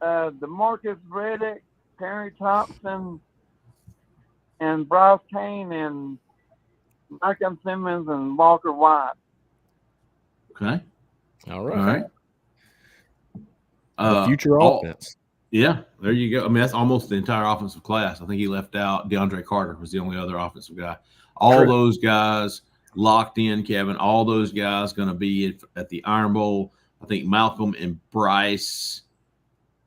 J: DeMarcus Reddick, Terry Thompson, and Bryce Kane, and Malcolm Simmons, and Walker White?
A: Okay.
B: All right.
A: The
B: future offense.
A: Yeah, there you go. I mean, that's almost the entire offensive class. I think he left out DeAndre Carter was the only other offensive guy. All those guys locked in, Kevin. All those guys going to be at the Iron Bowl. I think Malcolm and Bryce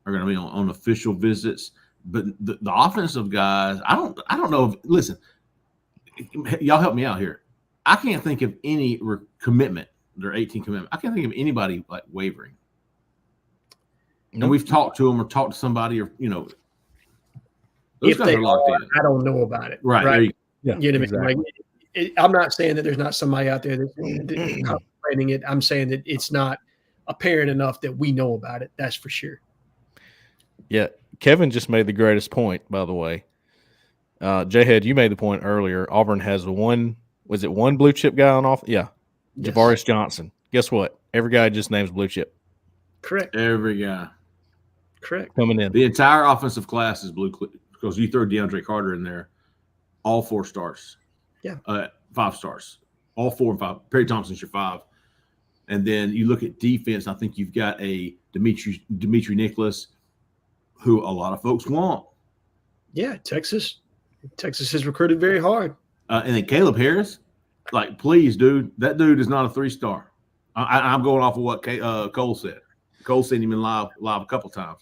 A: are going to be on official visits. But the offensive guys, I don't know. Listen, y'all help me out here. I can't think of any commitment. Their 18 commitment. I can't think of anybody like wavering. And we've talked to them or talked to somebody, or those guys are locked in.
C: I don't know about it.
A: Right.
C: You know what I mean? Like, I'm not saying that there's not somebody out there that's contemplating it. I'm saying that it's not apparent enough that we know about it. That's for sure.
B: Yeah. Kevin just made the greatest point, by the way. Jhead, you made the point earlier. Auburn has one blue chip guy on off? Yeah. Yes. Javaris Johnson. Guess what? Every guy just names blue chip.
C: Correct.
A: Every guy.
C: Correct.
B: Coming in.
A: The entire offensive class is blue because you throw DeAndre Carter in there, all 4 stars.
C: Yeah.
A: 5 stars. All 4 and 5. Perry Thompson's your 5. And then you look at defense, I think you've got a Dimitri Nicholas, who a lot of folks want.
C: Yeah, Texas has recruited very hard.
A: And then Caleb Harris, like, please, dude, that dude is not a 3-star. I'm going off of what Cole said. Cole seen him in live a couple times.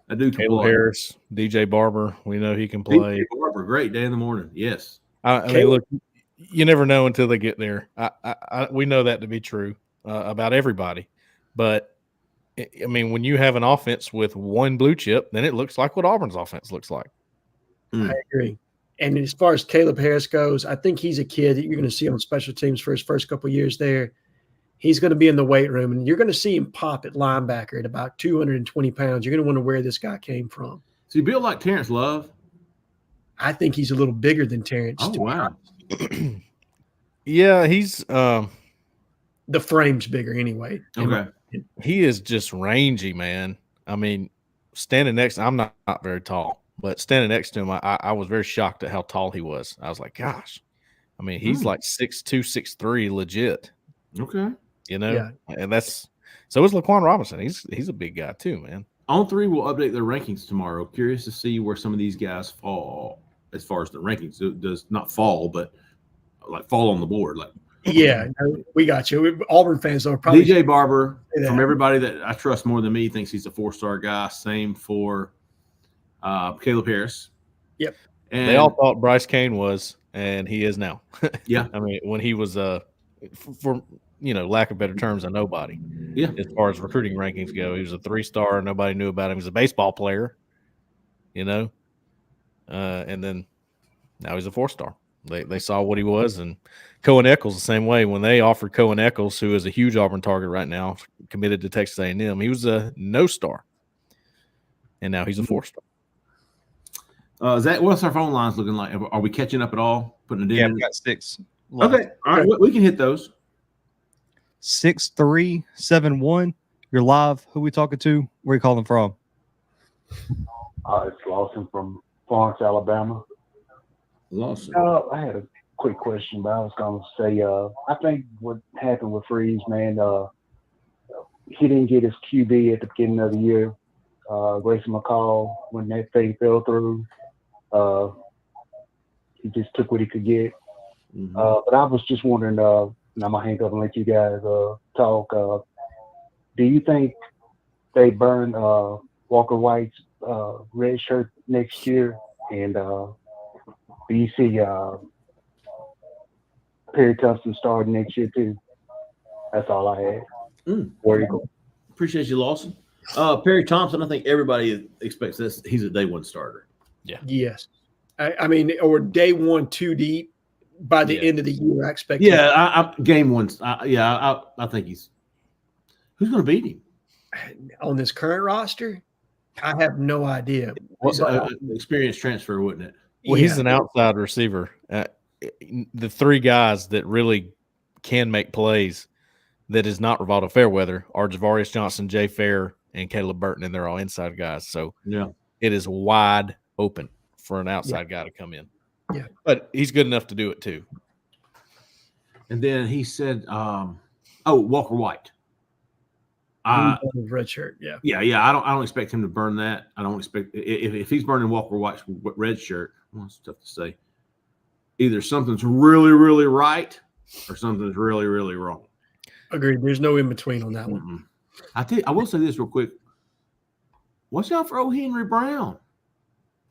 A: That dude can
B: Caleb
A: play.
B: Harris, DJ Barber, we know he can play.
A: DJ Barber, great day in the morning. Yes.
B: I mean, look, you never know until they get there. We know that to be true about everybody. But, I mean, when you have an offense with one blue chip, then it looks like what Auburn's offense looks like.
C: I agree. And as far as Caleb Harris goes, I think he's a kid that you're going to see on special teams for his first couple of years there. He's going to be in the weight room, and you're going to see him pop at linebacker at about 220 pounds. You're going to wonder where this guy came from.
A: Is he built like Terrence Love?
C: I think he's a little bigger than Terrence.
A: Oh, wow.
B: Yeah, he's
C: the frame's bigger anyway.
A: Okay.
B: He is just rangy, man. I mean, standing next – I'm not very tall, but standing next to him, I was very shocked at how tall he was. I was like, gosh. I mean, he's like 6'2", 6'3", legit.
A: Okay.
B: And that's So is Laquan Robinson. He's a big guy too, man.
A: On3 will update their rankings tomorrow. Curious to see where some of these guys fall as far as the rankings. It does not fall, but like fall on the board. Like
C: Yeah, no, we got you. Auburn fans are probably
A: DJ Barber,
C: say that.
A: from everybody that I trust more than me, thinks he's a 4-star guy. Same for Caleb Harris.
C: Yep.
A: And
B: They all thought Bryce Kane was, and he is now.
A: Yeah.
B: I mean, when he was for lack of better terms, a nobody.
A: Yeah.
B: As far as recruiting rankings go, he was a 3-star. Nobody knew about him. He was a baseball player, and then now he's a 4-star. They saw what he was, and Cohen Eccles the same way. When they offered Cohen Eccles, who is a huge Auburn target right now, committed to Texas A&M, he was a no-star, and now he's a 4-star.
A: Zach, what's our phone lines looking like? Are we catching up at all? Putting it in?
D: Yeah, we got 6. left.
A: Okay. All right. We can hit those.
D: 6371. You're live. Who we talking to? Where you calling from?
K: It's Lawson from Florence, Alabama.
A: Lawson.
K: I had a quick question, but I was going to say, I think what happened with Freeze, man, he didn't get his QB at the beginning of the year. Grayson McCall, when that thing fell through, he just took what he could get.
A: Mm-hmm.
K: But I was just wondering, and I'm going to hang up and let you guys talk. Do you think they burn Walker White's red shirt next year? And do you see Perry Thompson starting next year too? That's all I had. Where you go?
A: Appreciate you, Lawson. Perry Thompson, I think everybody expects this. He's a day one starter.
B: Yeah.
C: Yes. I mean, or day one, too deep. By the end of the year, I expect.
A: Yeah, game one. I think he's. Who's going to beat him
C: on this current roster? I have no idea.
A: What's an experienced transfer, wouldn't it?
B: Well, he's an outside receiver. The 3 guys that really can make plays that is not Rivaldo Fairweather are Javarius Johnson, Jay Fair, and Caleb Burton, and they're all inside guys. So it is wide open for an outside guy to come in.
C: Yeah,
B: but he's good enough to do it too.
A: And then he said, Walker White.
C: Red shirt, yeah.
A: I don't expect him to burn that. I don't expect if he's burning Walker White's red shirt. Well, it's tough to say. Either something's really, really right, or something's really, really wrong.
C: Agreed. There's no in between on that one.
A: I will say this real quick. Watch out for O. Henry Brown.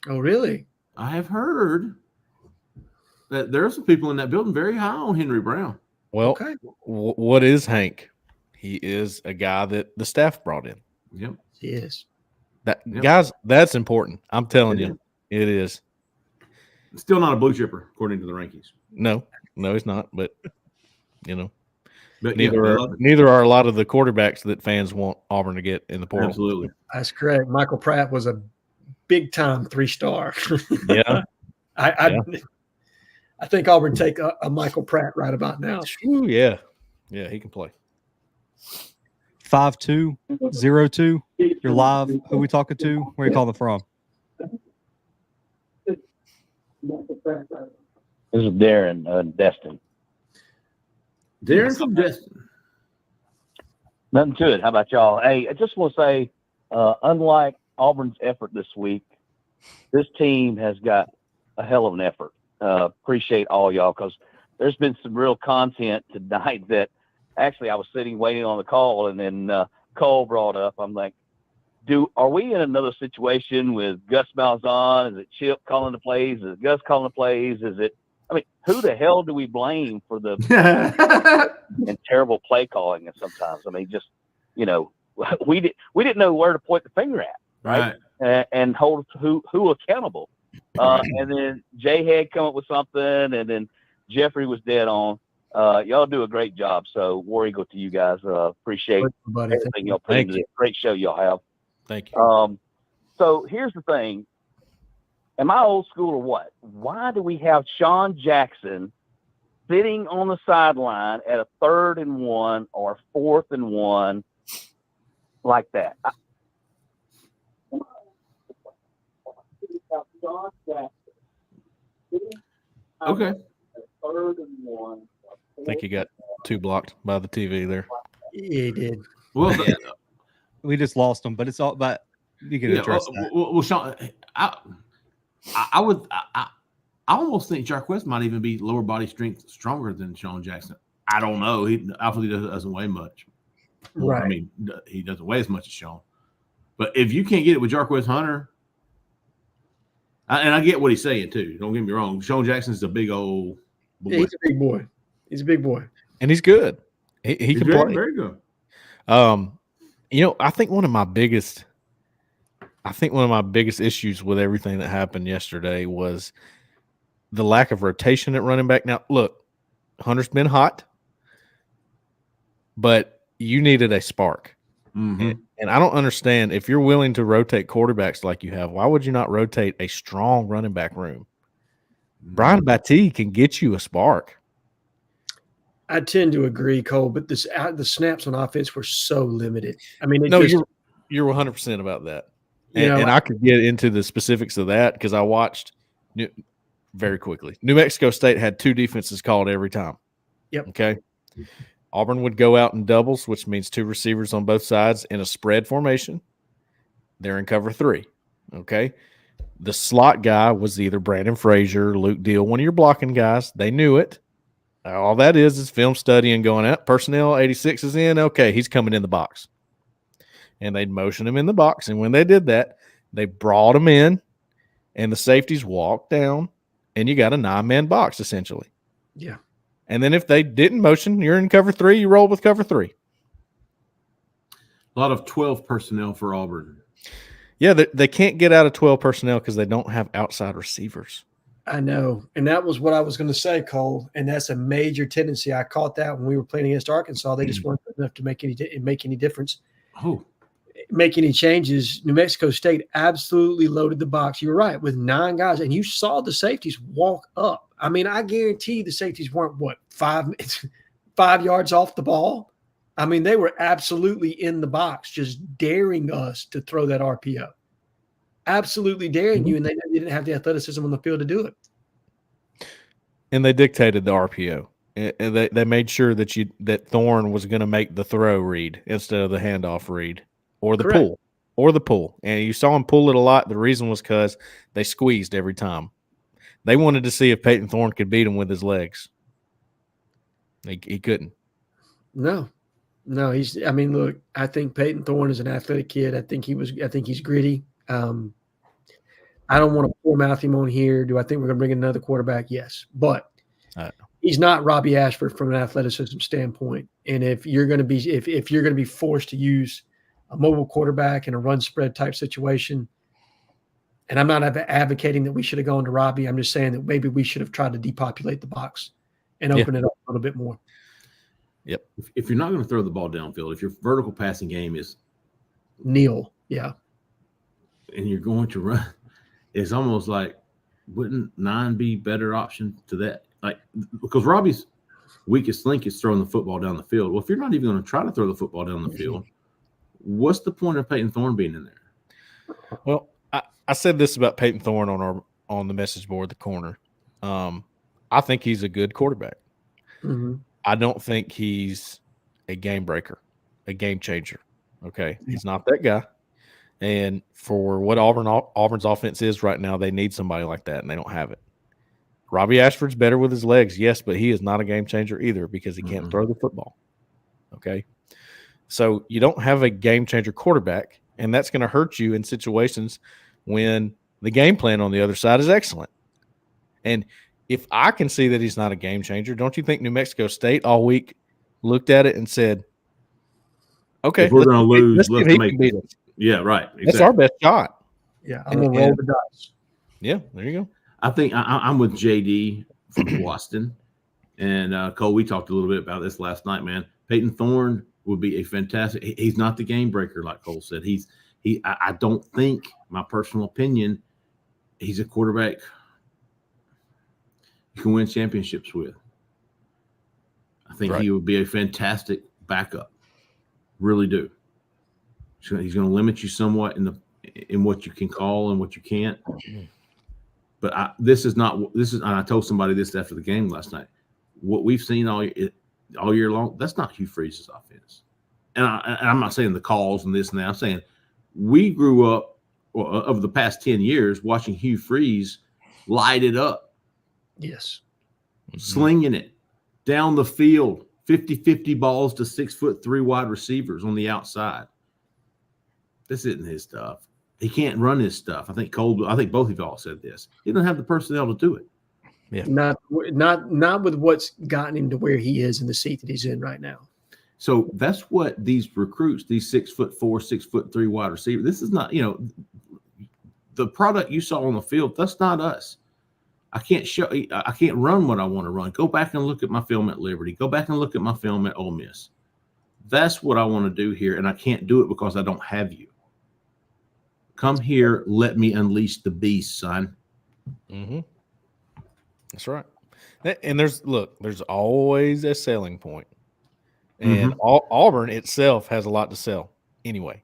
C: Oh, really?
A: I have heard that there are some people in that building very high on Henry Brown.
B: Well, what is Hank? He is a guy that the staff brought in.
A: Yep.
C: He is.
B: Guys, that's important. I'm telling you, it is.
A: Still not a blue chipper, according to the rankings.
B: No, he's not. But,
A: but
B: neither are a lot of the quarterbacks that fans want Auburn to get in the portal.
A: Absolutely.
C: That's correct. Michael Pratt was a big-time 3-star.
B: Yeah.
C: I think Auburn take a Michael Pratt right about now.
B: Ooh, yeah. Yeah, he can play.
D: 5202. You're live. Who we talking to? Where you calling from?
L: This is Darren, Destin.
A: Darren from Destin.
L: Nothing to it. How about y'all? Hey, I just want to say, unlike Auburn's effort this week, this team has got a hell of an effort. Appreciate all y'all, because there's been some real content tonight that actually I was sitting waiting on the call, and then Cole brought up. I'm like, are we in another situation with Gus Malzahn? Is it Chip calling the plays? Is it Gus calling the plays? Who the hell do we blame for the and terrible play calling? And sometimes, just we didn't know where to point the finger at, right? And hold who accountable. And then Jhead come up with something, and then Jeffrey was dead on. Y'all do a great job. So War Eagle to you guys. Appreciate everything y'all put into this great show y'all have.
B: Thank you.
L: So here's the thing. Am I old school or what? Why do we have Sean Jackson sitting on the sideline at a 3rd and 1 or 4th and 1 like that?
A: Okay.
B: I think he got 2 blocked by the TV there.
C: Yeah, he did.
A: Well,
D: We just lost them, but it's all about you can address that.
A: Well, Sean, I almost think Jarquez might even be lower body strength stronger than Sean Jackson. I don't know. He obviously doesn't weigh much.
C: Right.
A: I mean, he doesn't weigh as much as Sean. But if you can't get it with Jarquez Hunter, and I get what he's saying too. Don't get me wrong. Sean Jackson's a big old boy.
C: Yeah, he's a big boy. He's a big boy,
B: and he's good. He can play
A: very good.
B: I think one of my biggest issues with everything that happened yesterday was the lack of rotation at running back. Now, look, Hunter's been hot, but you needed a spark.
A: Mm-hmm.
B: And I don't understand, if you're willing to rotate quarterbacks like you have, why would you not rotate a strong running back room? Brian Battie can get you a spark.
C: I tend to agree, Cole, but the snaps on offense were so limited. I mean,
B: you're 100% about that. And I could get into the specifics of that because I watched very quickly. New Mexico State had 2 defenses called every time.
C: Yep.
B: Okay. Auburn would go out in doubles, which means 2 receivers on both sides in a spread formation. They're in cover 3. Okay. The slot guy was either Brandon Frazier, Luke Deal, one of your blocking guys. They knew it. All that is film study and going out. Personnel 86 is in. Okay, he's coming in the box. And they'd motion him in the box. And when they did that, they brought him in, and the safeties walked down, and you got a 9-man box essentially.
C: Yeah.
B: And then if they didn't motion, you're in cover 3, you roll with cover 3.
A: A lot of 12 personnel for Auburn.
B: Yeah, they can't get out of 12 personnel because they don't have outside receivers.
C: I know. And that was what I was going to say, Cole. And that's a major tendency. I caught that when we were playing against Arkansas. They just weren't good enough to make any difference.
A: Oh.
C: Make any changes. New Mexico State absolutely loaded the box. You're right, with 9 guys. And you saw the safeties walk up. I mean, I guarantee the safeties weren't, 5 yards off the ball? I mean, they were absolutely in the box, just daring us to throw that RPO. Absolutely daring you, and they didn't have the athleticism on the field to do it.
B: And they dictated the RPO. And they made sure that Thorne was going to make the throw read instead of the handoff read or the
C: Correct.
B: pull. And you saw him pull it a lot. The reason was because they squeezed every time. They wanted to see if Peyton Thorne could beat him with his legs. He couldn't.
C: No, look, I think Peyton Thorne is an athletic kid. I think he's gritty. I don't want to poor mouth him on here. Do I think we're going to bring in another quarterback? Yes, but he's not Robbie Ashford from an athleticism standpoint. And if you're going to be if you're going to be forced to use a mobile quarterback in a run spread type situation, and I'm not advocating that we should have gone to Robbie. I'm just saying that maybe we should have tried to depopulate the box and open it up a little bit more.
B: Yep.
A: If you're not going to throw the ball downfield, if your vertical passing game is
C: kneel, yeah,
A: and you're going to run, it's almost like, wouldn't 9 be better option to that? Like, because Robbie's weakest link is throwing the football down the field. Well, if you're not even going to try to throw the football down the field, what's the point of Peyton Thorne being in there?
B: Well, I said this about Peyton Thorne on the message board, the corner. I think he's a good quarterback.
C: Mm-hmm.
B: I don't think he's a game breaker, a game changer. Okay, he's not that guy. And for what Auburn's offense is right now, they need somebody like that, and they don't have it. Robbie Ashford's better with his legs, yes, but he is not a game changer either because he can't throw the football. Okay, so you don't have a game changer quarterback, and that's going to hurt you in situations when the game plan on the other side is excellent. And if I can see that he's not a game changer, don't you think New Mexico State all week looked at it and said, okay,
A: if we're going to lose,
B: let's make beat us.
A: Yeah, right. Exactly.
B: That's our best shot.
C: Yeah, I'm going to roll the dice.
B: Yeah, there you go.
A: I think I'm with JD from Boston. And Cole, we talked a little bit about this last night, man. Peyton Thorne would be a fantastic – he's not the game breaker like Cole said. I don't think, my personal opinion, he's a quarterback you can win championships with. I think he would be a fantastic backup. Really do. He's going to limit you somewhat in what you can call and what you can't. But and I told somebody this after the game last night. What we've seen all year long, that's not Hugh Freeze's offense. and I'm not saying the calls and this and that. I'm saying we grew up over the past 10 years watching Hugh Freeze light it up.
C: Yes.
A: Slinging it down the field, 50-50 balls to 6'3" wide receivers on the outside. This isn't his stuff. He can't run his stuff. I think both of y'all said this. He doesn't have the personnel to do it.
B: Yeah.
C: Not with what's gotten him to where he is in the seat that he's in right now.
A: So that's what these recruits, these 6'4", 6'3" wide receivers. This is not, the product you saw on the field. That's not us. I can't run what I want to run. Go back and look at my film at Liberty. Go back and look at my film at Ole Miss. That's what I want to do here, and I can't do it because I don't have you. Come here, let me unleash the beast, son.
B: Mm-hmm. That's right. And there's always a selling point. And Auburn itself has a lot to sell anyway.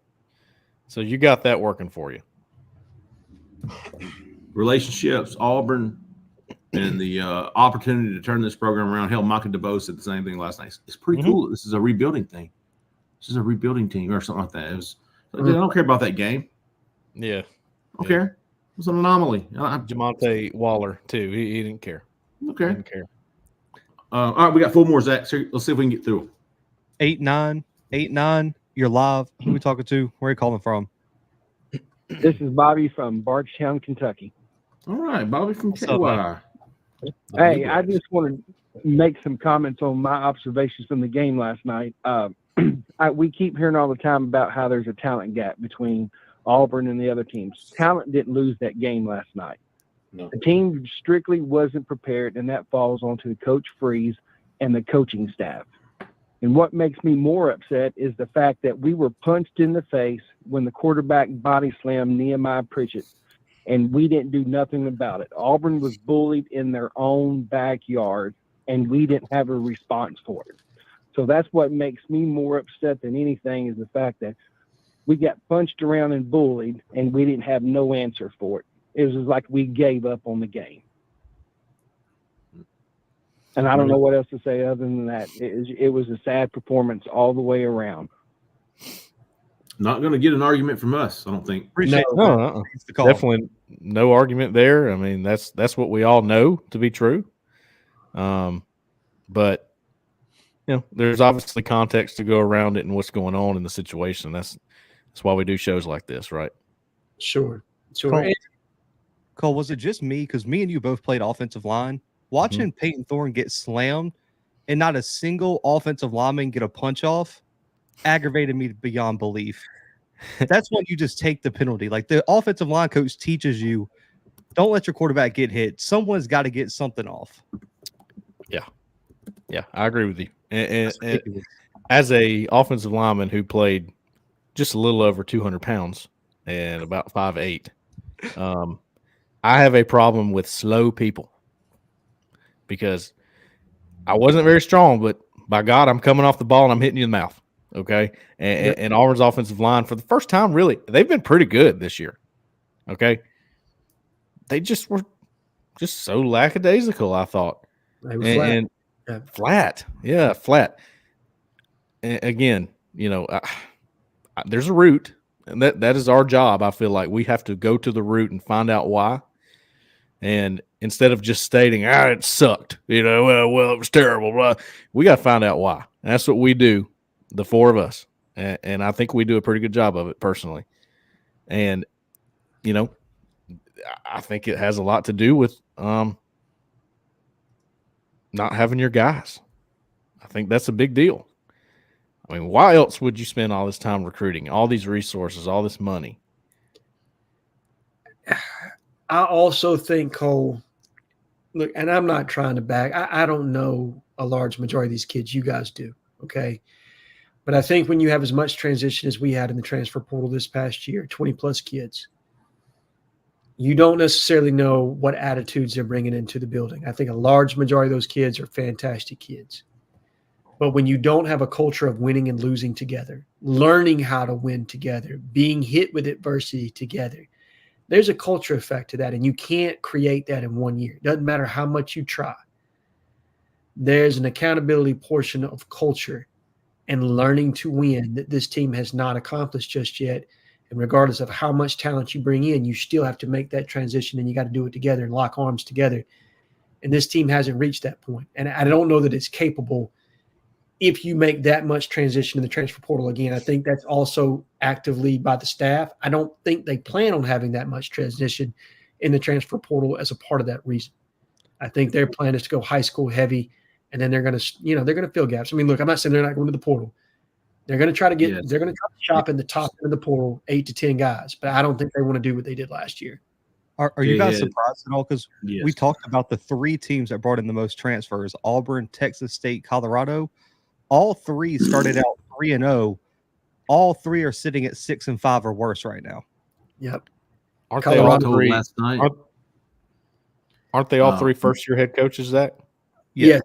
B: So you got that working for you.
A: Relationships, Auburn, and the opportunity to turn this program around. Hell, Micah DeVoe said the same thing last night. It's pretty cool. This is a rebuilding thing. This is a rebuilding team or something like that. I don't care about that game.
B: Yeah.
A: I don't care. It was an anomaly.
B: Jamonte Waller, too. He didn't care.
A: Okay.
B: He didn't care.
A: All right, we got 4 more, Zach. So let's see if we can get through them.
D: 8-9. You're live. Who are we talking to? Where are you calling from?
M: This is Bobby from Bardstown, Kentucky.
A: All right, Bobby from KY.
M: Hey, I just want to make some comments on my observations from the game last night. We keep hearing all the time about how there's a talent gap between Auburn and the other teams. Talent didn't lose that game last night.
A: No.
M: The team strictly wasn't prepared, and that falls onto Coach Freeze and the coaching staff. And what makes me more upset is the fact that we were punched in the face when the quarterback body slammed Nehemiah Pritchett, and we didn't do nothing about it. Auburn was bullied in their own backyard, and we didn't have a response for it. So that's what makes me more upset than anything is the fact that we got punched around and bullied, and we didn't have no answer for it. It was like we gave up on the game. And I don't know what else to say other than that. It was a sad performance all the way around.
A: Not going to get an argument from us, I don't think.
D: Appreciate
B: No, definitely no argument there. I mean, that's what we all know to be true. But there's obviously context to go around it and what's going on in the situation. That's why we do shows like this, right?
C: Sure.
D: Cole, was it just me? Because me and you both played offensive line. Watching Peyton Thorne get slammed and not a single offensive lineman get a punch off aggravated me beyond belief. That's when you just take the penalty. Like the offensive line coach teaches you, don't let your quarterback get hit. Someone's got to get something off.
B: Yeah, I agree with you. And as a offensive lineman who played just a little over 200 pounds and about 5'8", I have a problem with slow people. Because I wasn't very strong, but by God, I'm coming off the ball and I'm hitting you in the mouth. Okay. And Auburn's offensive line, for the first time, really, they've been pretty good this year. Okay. They just were so lackadaisical, I thought.
C: They were
B: flat. Yeah, flat. And again, there's a root, and that is our job. I feel like we have to go to the root and find out why. And instead of just stating, it sucked, well, it was terrible, blah, we got to find out why. And that's what we do, the 4 of us. And I think we do a pretty good job of it personally. And, I think it has a lot to do with not having your guys. I think that's a big deal. I mean, why else would you spend all this time recruiting, all these resources, all this money?
C: I also think, Cole, look, and I'm not trying to bag. I don't know a large majority of these kids. You guys do, okay? But I think when you have as much transition as we had in the transfer portal this past year, 20-plus kids, you don't necessarily know what attitudes they're bringing into the building. I think a large majority of those kids are fantastic kids. But when you don't have a culture of winning and losing together, learning how to win together, being hit with adversity together, there's a culture effect to that, and you can't create that in 1 year. It doesn't matter how much you try. There's an accountability portion of culture and learning to win that this team has not accomplished just yet. And regardless of how much talent you bring in, you still have to make that transition, and you got to do it together and lock arms together. And this team hasn't reached that point. And I don't know that it's capable if you make that much transition in the transfer portal again. I think that's also actively by the staff. I don't think they plan on having that much transition in the transfer portal as a part of that reason. I think their plan is to go high school heavy, and then they're going to, they're going to fill gaps. I mean, look, I'm not saying they're not going to the portal. They're going to try to get, they're going to try to shop in the top end of the portal, 8 to 10 guys, but I don't think they want to do what they did last year.
D: Are you guys surprised at all? Because we talked about the 3 teams that brought in the most transfers: Auburn, Texas State, Colorado. All 3 started out 3-0. All 3 are sitting at 6-5 or worse right now.
C: Yep.
B: Aren't they all 3
A: last night?
B: Aren't they all 3 first-year head coaches, Zach?
C: Yeah.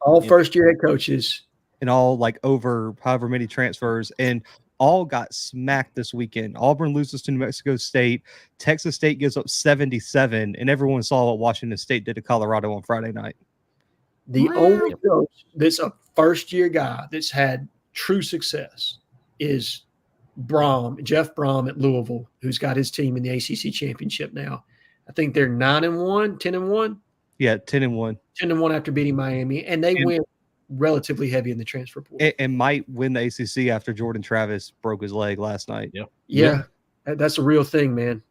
C: All first-year head coaches.
D: And all like over however many transfers, and all got smacked this weekend. Auburn loses to New Mexico State. Texas State gives up 77, and everyone saw what Washington State did to Colorado on Friday night.
C: The only coach that's a first-year guy that's had true success is Jeff Brom at Louisville, who's got his team in the ACC championship now. I think they're 9-1, 10-1.
D: Yeah, 10-1.
C: 10-1 after beating Miami, and they went relatively heavy in the transfer pool.
D: And might win the ACC after Jordan Travis broke his leg last night.
C: Yeah. That's a real thing, man.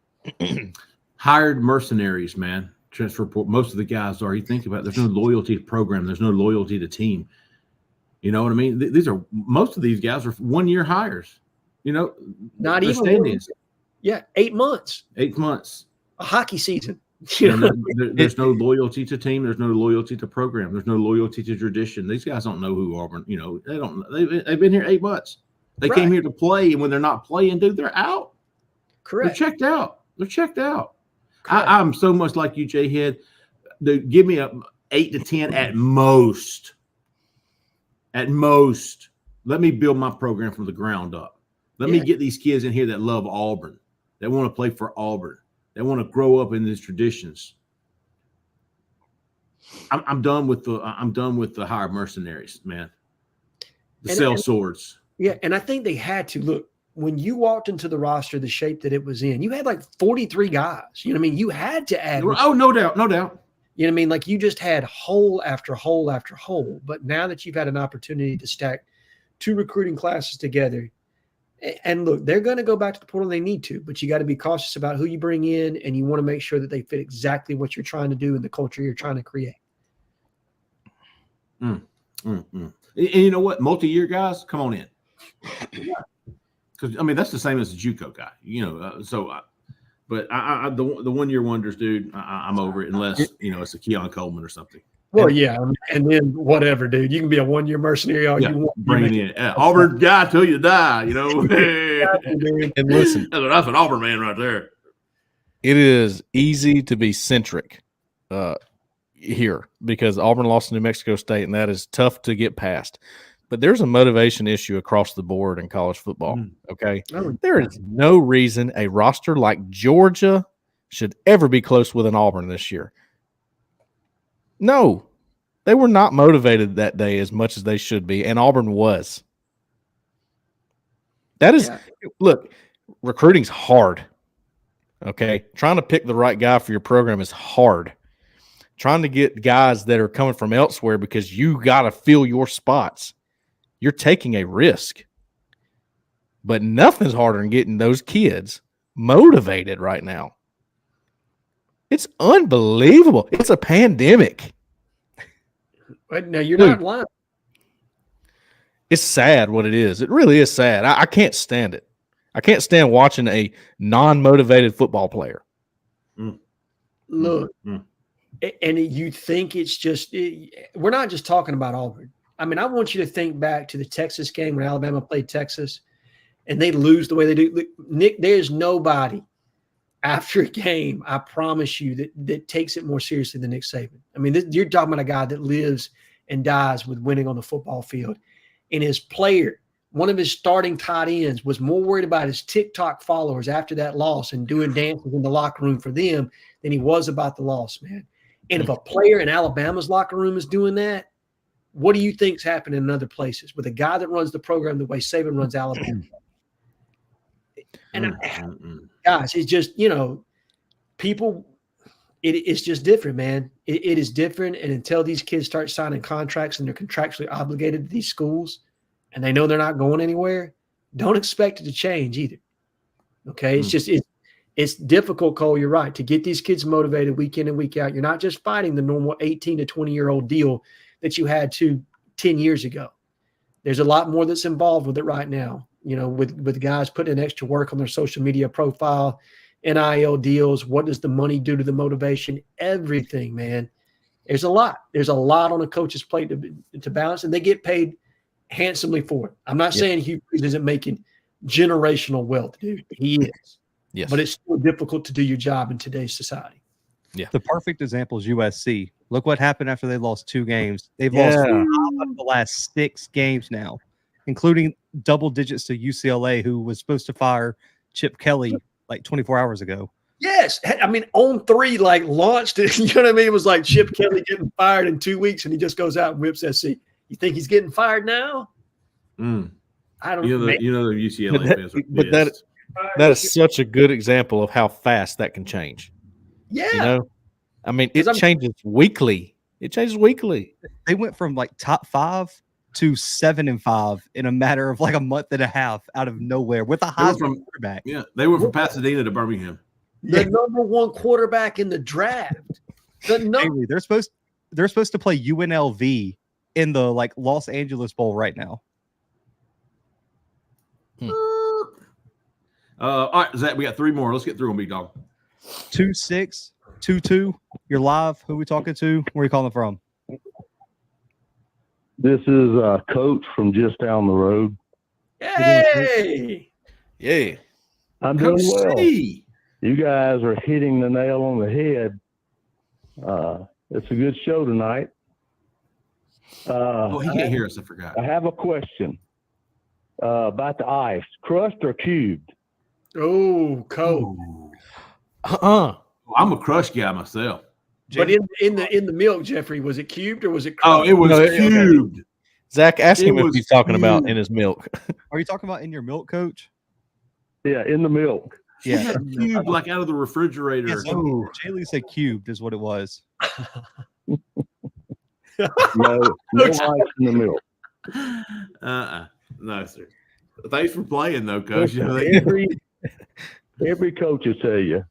A: Hired mercenaries, man. Transfer pool. Most of the guys are. You think about it, there's no loyalty to program. There's no loyalty to team. You know what I mean? Most of these guys are 1-year hires.
C: Not even. Yeah, 8 months.
A: 8 months.
C: A hockey season.
A: There's no loyalty to team. There's no loyalty to program. There's no loyalty to tradition. These guys don't know who Auburn. They don't. They've been here 8 months. They came here to play, and when they're not playing, dude, they're out.
C: Correct.
A: They're checked out. I'm so much like you, Jhead. Dude, give me a 8 to 10 at most. At most, let me build my program from the ground up. Let me get these kids in here that love Auburn, that want to play for Auburn, that want to grow up in these traditions. I'm done with the hired mercenaries, man. Sell swords.
C: Yeah, and I think they had to look. When you walked into the roster, the shape that it was in, you had like 43 guys. You know what I mean? You had to add.
A: Oh, no doubt.
C: You know what I mean? Like you just had hole after hole after hole. But now that you've had an opportunity to stack 2 recruiting classes together, and look, they're going to go back to the portal. They need to, but you got to be cautious about who you bring in, and you want to make sure that they fit exactly what you're trying to do and the culture you're trying to create.
A: And you know what? Multi-year guys, come on in. Because that's the same as a JUCO guy, but the 1-year wonders, dude. I'm over it unless it's a Keon Coleman or something.
C: Well, yeah, and then whatever, dude. You can be a 1-year mercenary all you want.
A: Bring it in. Auburn guy till you die.
B: And listen,
A: that's an Auburn man right there.
B: It is easy to be centric here because Auburn lost to New Mexico State, and that is tough to get past. But there's a motivation issue across the board in college football, okay? There is no reason a roster like Georgia should ever be close with an Auburn this year. No, they were not motivated that day as much as they should be, and Auburn was. That is look, recruiting's hard, okay? Trying to pick the right guy for your program is hard. Trying to get guys that are coming from elsewhere because you got to fill your spots. You're taking a risk. But nothing's harder than getting those kids motivated right now. It's unbelievable. It's a pandemic.
C: But no, you're not lying.
B: It's sad what it is. It really is sad. I can't stand it. I can't stand watching a non-motivated football player.
C: Look, and you think it's just we're not just talking about Auburn. I mean, I want you to think back to the Texas game when Alabama played Texas and they lose the way they do. Look, Nick, there's nobody after a game, I promise you, that takes it more seriously than Nick Saban. I mean, you're talking about a guy that lives and dies with winning on the football field. And his player, one of his starting tight ends, was more worried about his TikTok followers after that loss and doing dances in the locker room for them than he was about the loss, man. And if a player in Alabama's locker room is doing that, What do you think's happening in other places with a guy that runs the program the way Saban runs Alabama? And guys, it's just, people, it's just different, man. It is different. And until these kids start signing contracts and they're contractually obligated to these schools and they know they're not going anywhere, don't expect it to change either. Okay. It's just, it's difficult, Cole. You're right. To get these kids motivated week in and week out, you're not just fighting the normal 18 to 20-year-old deal that you had 10 years ago. There's a lot more that's involved with it right now, with guys putting in extra work on their social media profile, NIL deals. What does the money do to the motivation? Everything, man. There's a lot. There's a lot on a coach's plate to balance, and they get paid handsomely for it. I'm not saying Hugh Freeze isn't making generational wealth, dude. He is.
B: Yes.
C: But it's still difficult to do your job in today's society.
B: Yeah.
D: The perfect example is USC. Look what happened after they lost 2 games. They've lost 5 of the last 6 games now, including double digits to UCLA, who was supposed to fire Chip Kelly like 24 hours ago.
C: Yes. I mean, on 3, launched it. You know what I mean? It was like Chip Kelly getting fired in 2 weeks, and he just goes out and whips SC. You think he's getting fired now? I don't know.
A: The UCLA fans are
B: but that is such a good example of how fast that can change.
C: Yeah.
B: I mean, it changes weekly. It changes weekly.
D: They went from top 5 to 7-5 in a matter of a month and a half out of nowhere with a high quarterback.
A: Yeah, they went from Pasadena to Birmingham.
C: The number 1 quarterback in the draft.
D: They're supposed to play UNLV in the Los Angeles Bowl right now.
A: All right, Zach, we got 3 more. Let's get through them, big dog.
D: 2622. You're live. Who are we talking to? Where are you calling from?
E: This is Coach from just down the road.
C: Hey!
B: Yeah.
E: I'm doing well. You guys are hitting the nail on the head. It's a good show tonight.
A: He can't hear us. I forgot.
E: I have a question about the ice. Crushed or cubed?
C: Oh, Cole.
A: I'm a crush guy myself.
C: But in the milk, Jeffrey, was it cubed or was it
A: crushed? Oh, it was cubed.
B: Okay. Zach, ask him what he's talking about in his milk.
D: Are you talking about in your milk, Coach?
E: Yeah, in the milk.
A: Yeah, cubed out of the refrigerator.
D: Yeah, so Jaylee said cubed is what it was.
E: No ice in the milk.
A: No, sir. Thanks for playing, though, Coach.
E: Every coach will tell you,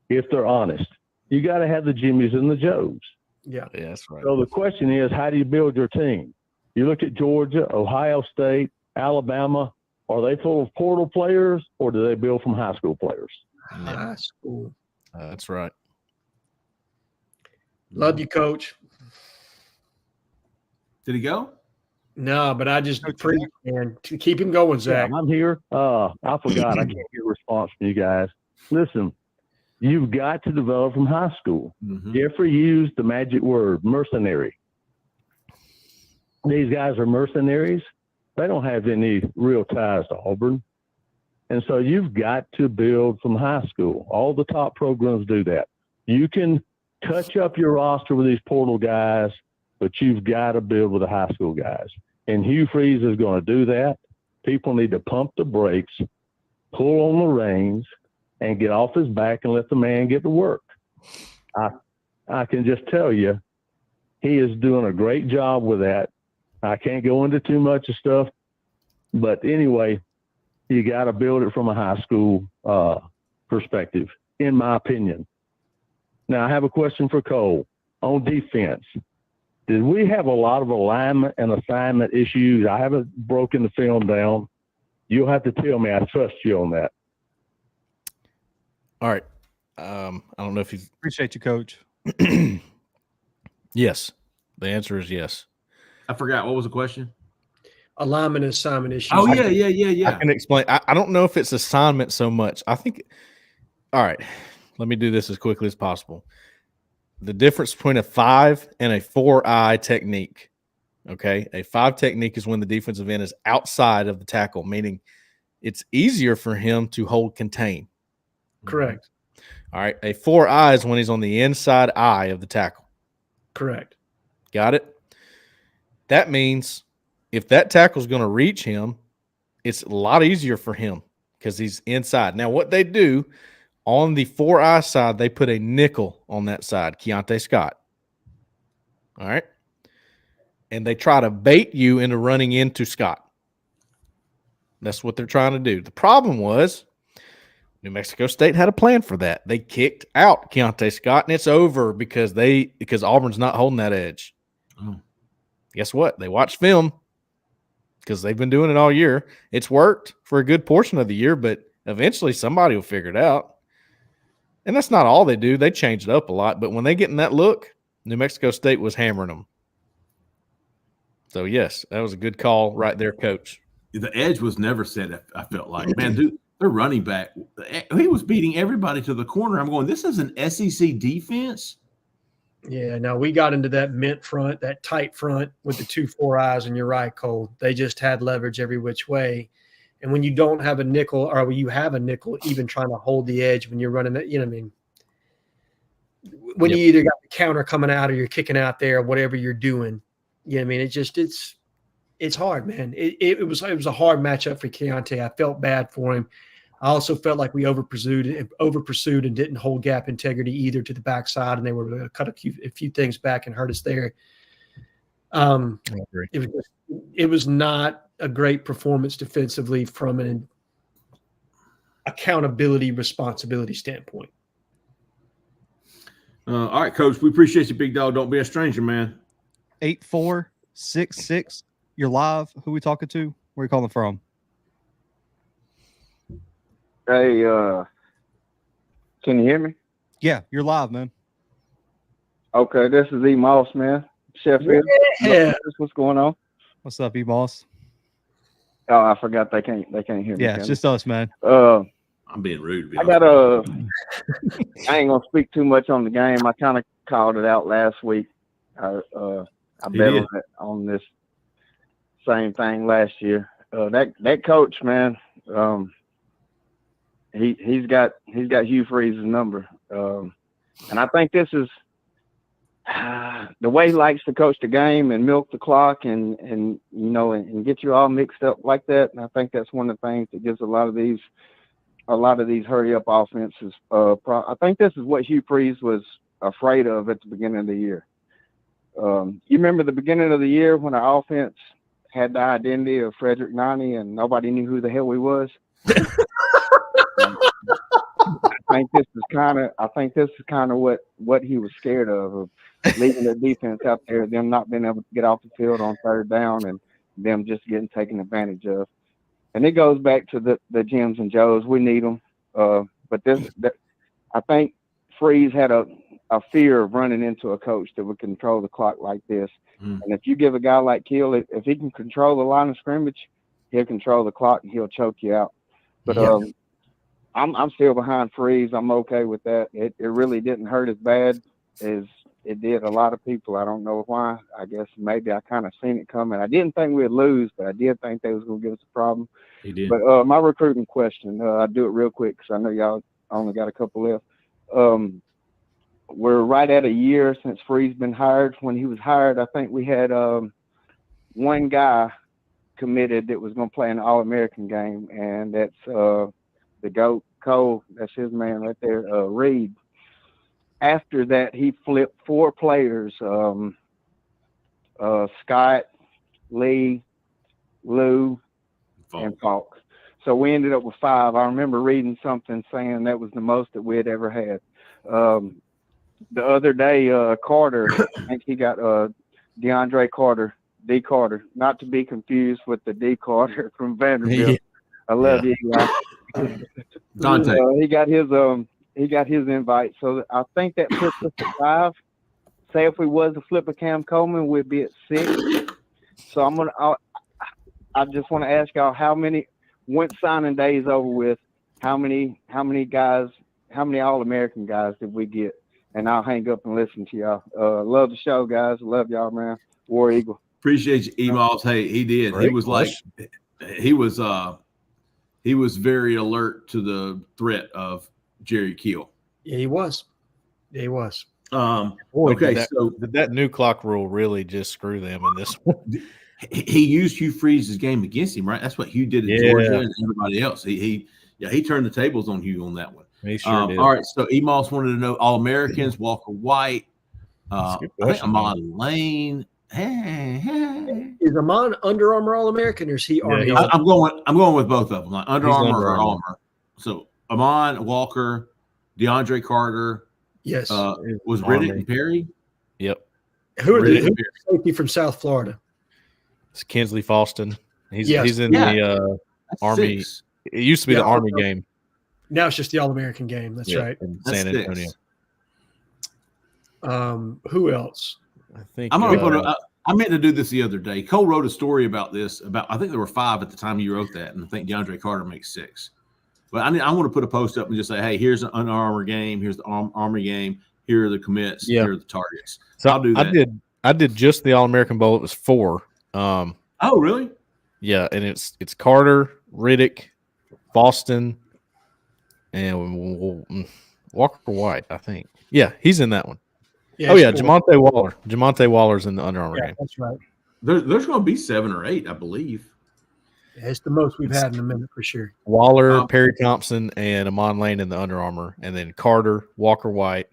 E: if they're honest, you got to have the Jimmies and the Joes.
C: Yeah,
B: that's right.
E: So the question is, how do you build your team? You look at Georgia, Ohio State, Alabama. Are they full of portal players, or do they build from high school players?
C: High school.
B: That's right.
C: Love you, Coach.
A: Did he go?
C: No, but I just preach, man. To keep him going, Zach.
E: Yeah, I'm here. I forgot. I can't get a response from you guys. Listen, you've got to develop from high school. Jeffrey used the magic word, mercenary. These guys are mercenaries. They don't have any real ties to Auburn. And so you've got to build from high school. All the top programs do that. You can touch up your roster with these portal guys, but you've got to build with the high school guys. And Hugh Freeze is going to do that. People need to pump the brakes, pull on the reins, and get off his back and let the man get to work. I can just tell you, he is doing a great job with that. I can't go into too much of stuff, but anyway, you got to build it from a high school perspective, in my opinion. Now, I have a question for Cole on defense. Did we have a lot of alignment and assignment issues? I haven't broken the film down. You'll have to tell me. I trust you on that.
B: All right. I don't know if you
D: appreciate you, Coach.
B: Yes. The answer is yes.
A: I forgot. What was the question?
C: Alignment and assignment issues.
A: Oh, yeah.
B: I can explain. I don't know if it's assignment so much. I think – all right. Let me do this as quickly as possible. The difference between a 5 and a 4-eye technique, okay? A 5 technique is when the defensive end is outside of the tackle, meaning it's easier for him to hold contain.
C: Correct.
B: All right. A 4-eye is when he's on the inside eye of the tackle.
C: Correct.
B: Got it? that means if that tackle's going to reach him, it's a lot easier for him because he's inside. Now, what they do on the 4-eye side, they put a nickel on that side, Keontae Scott. All right. And they try to bait you into running into Scott. That's what they're trying to do. The problem was New Mexico State had a plan for that. They kicked out Keontae Scott, and it's over because Auburn's not holding that edge.
A: Oh.
B: Guess what? They watched film because they've been doing it all year. It's worked for a good portion of the year, but eventually somebody will figure it out. And that's not all they do. They change it up a lot. But when they get in that look, New Mexico State was hammering them. So, yes, that was a good call right there, Coach.
A: The edge was never set, I felt like. Man, dude, their running back, he was beating everybody to the corner. I'm going, this is an SEC defense?
C: Yeah, no, we got into that mint front, that tight front with the 2 4-eyes, and you're right, Cole. They just had leverage every which way. And when you don't have a nickel, or when you have a nickel, even trying to hold the edge when you're running that, you know what I mean? When you either got the counter coming out or you're kicking out there, whatever you're doing, you know what I mean? It's hard, man. It was a hard matchup for Keontae. I felt bad for him. I also felt like we over pursued and didn't hold gap integrity either to the backside, and they were going to cut a few things back and hurt us there. It was not a great performance defensively from an accountability responsibility standpoint.
A: All right, Coach, we appreciate you, big dog. Don't be a stranger, man.
D: 8466. You're live. Who we talking to? Where are you calling from?
N: Hey, can you hear me?
D: Yeah, you're live, man.
N: Okay, this is E. Moss, man. Sheffield.
C: Yeah.
N: What's going on?
D: What's up, E. Moss?
N: Oh, I forgot they can't hear me.
D: Yeah, it's just us, man.
A: I'm being rude.
N: I ain't gonna speak too much on the game. I kind of called it out last week. I bet on this same thing last year. That coach, man, he's got Hugh Freeze's number, and I think this is the way he likes to coach the game and milk the clock and get you all mixed up like that. And I think that's one of the things that gives a lot of these hurry up offenses. I think this is what Hugh Freeze was afraid of at the beginning of the year. You remember the beginning of the year when our offense had the identity of Frederick Nani and nobody knew who the hell he was? I think this is kind of what he was scared of leaving the defense out there, them not being able to get off the field on third down and them just getting taken advantage of. And it goes back to the Jims and Joes. We need them. But I think Freeze had a fear of running into a coach that would control the clock like this. And if you give a guy like Keel, if he can control the line of scrimmage, he'll control the clock and he'll choke you out. But I'm still behind Freeze. I'm okay with that. It really didn't hurt as bad as it did a lot of people. I don't know why. I guess maybe I kind of seen it coming. I didn't think we'd lose, but I did think they was going to give us a problem.
A: He did.
N: But my recruiting question, I'll do it real quick because I know y'all only got a couple left. We're right at a year since Freeze been hired. When he was hired, I think we had one guy committed that was going to play an All-American game, and that's the GOAT, Cole. That's his man right there, Reed. After that, he flipped 4 players, Scott, Lee, Lou, and Falk. So we ended up with 5. I remember reading something saying that was the most that we had ever had. The other day, Carter, I think he got DeAndre Carter, D. Carter, not to be confused with the D. Carter from Vanderbilt. I love you, Eli.
A: Dante.
N: He got his invite. So I think that puts us at 5. Say if we was to flip a Cam Coleman, we'd be at 6. So I just want to ask y'all how many, once signing day is over with, how many guys, how many All-American guys did we get? And I'll hang up and listen to y'all. Love the show, guys. Love y'all, man. War Eagle.
A: Appreciate you, Emos. Hey, he did.
B: Great
A: He was
B: question.
A: he was very alert to the threat of Jerry Keel.
C: Yeah, he was. Yeah, he was.
B: Boy,
A: Okay,
B: did that new clock rule really just screw them in this one?
A: he used Hugh Freeze's game against him, right? That's what Hugh did at Georgia and everybody else. He turned the tables on Hugh on that one.
B: He sure did.
A: All right, so Emos wanted to know All-Americans, Walker White, I think Amon Lane. Hey.
C: Is Amon Under Armour All-American or is he Army?
A: I'm going with both of them, like Under Armour
B: Under
A: or
B: Armour.
A: Armour. So Amon, Walker, DeAndre Carter.
C: Yes.
A: Was Riddick and Perry?
B: Yep.
C: Who's the safety from South Florida?
B: It's Kinsley Faustin. He's in
A: Yeah.
B: the Army.
A: 6.
B: It used to be the Army game.
C: Now it's just the All-American game. That's right.
B: In
A: That's
B: San Antonio.
C: 6. Who else?
B: I think
A: I'm gonna put I meant to do this the other day. Cole wrote a story about this. I think there were 5 at the time you wrote that, and I think DeAndre Carter makes 6. But I want to put a post up and just say, hey, here's an Under Armour game. Here's the Army game. Here are the commits.
B: Yeah.
A: Here are the targets.
B: So
A: I'll do that.
B: I did just the All-American Bowl. It was 4.
A: Oh, really?
B: Yeah, and it's Carter, Riddick, Boston, and Walker White, I think. Yeah, he's in that one.
C: Yeah,
B: Jamonte Waller. Jamonte Waller's in the Under Armour game.
C: That's right.
A: There's going to be 7 or 8, I believe.
C: Yeah, it's the most we've had in a minute for sure.
B: Waller, Perry Thompson, and Amon Lane in the Under Armour, and then Carter, Walker White,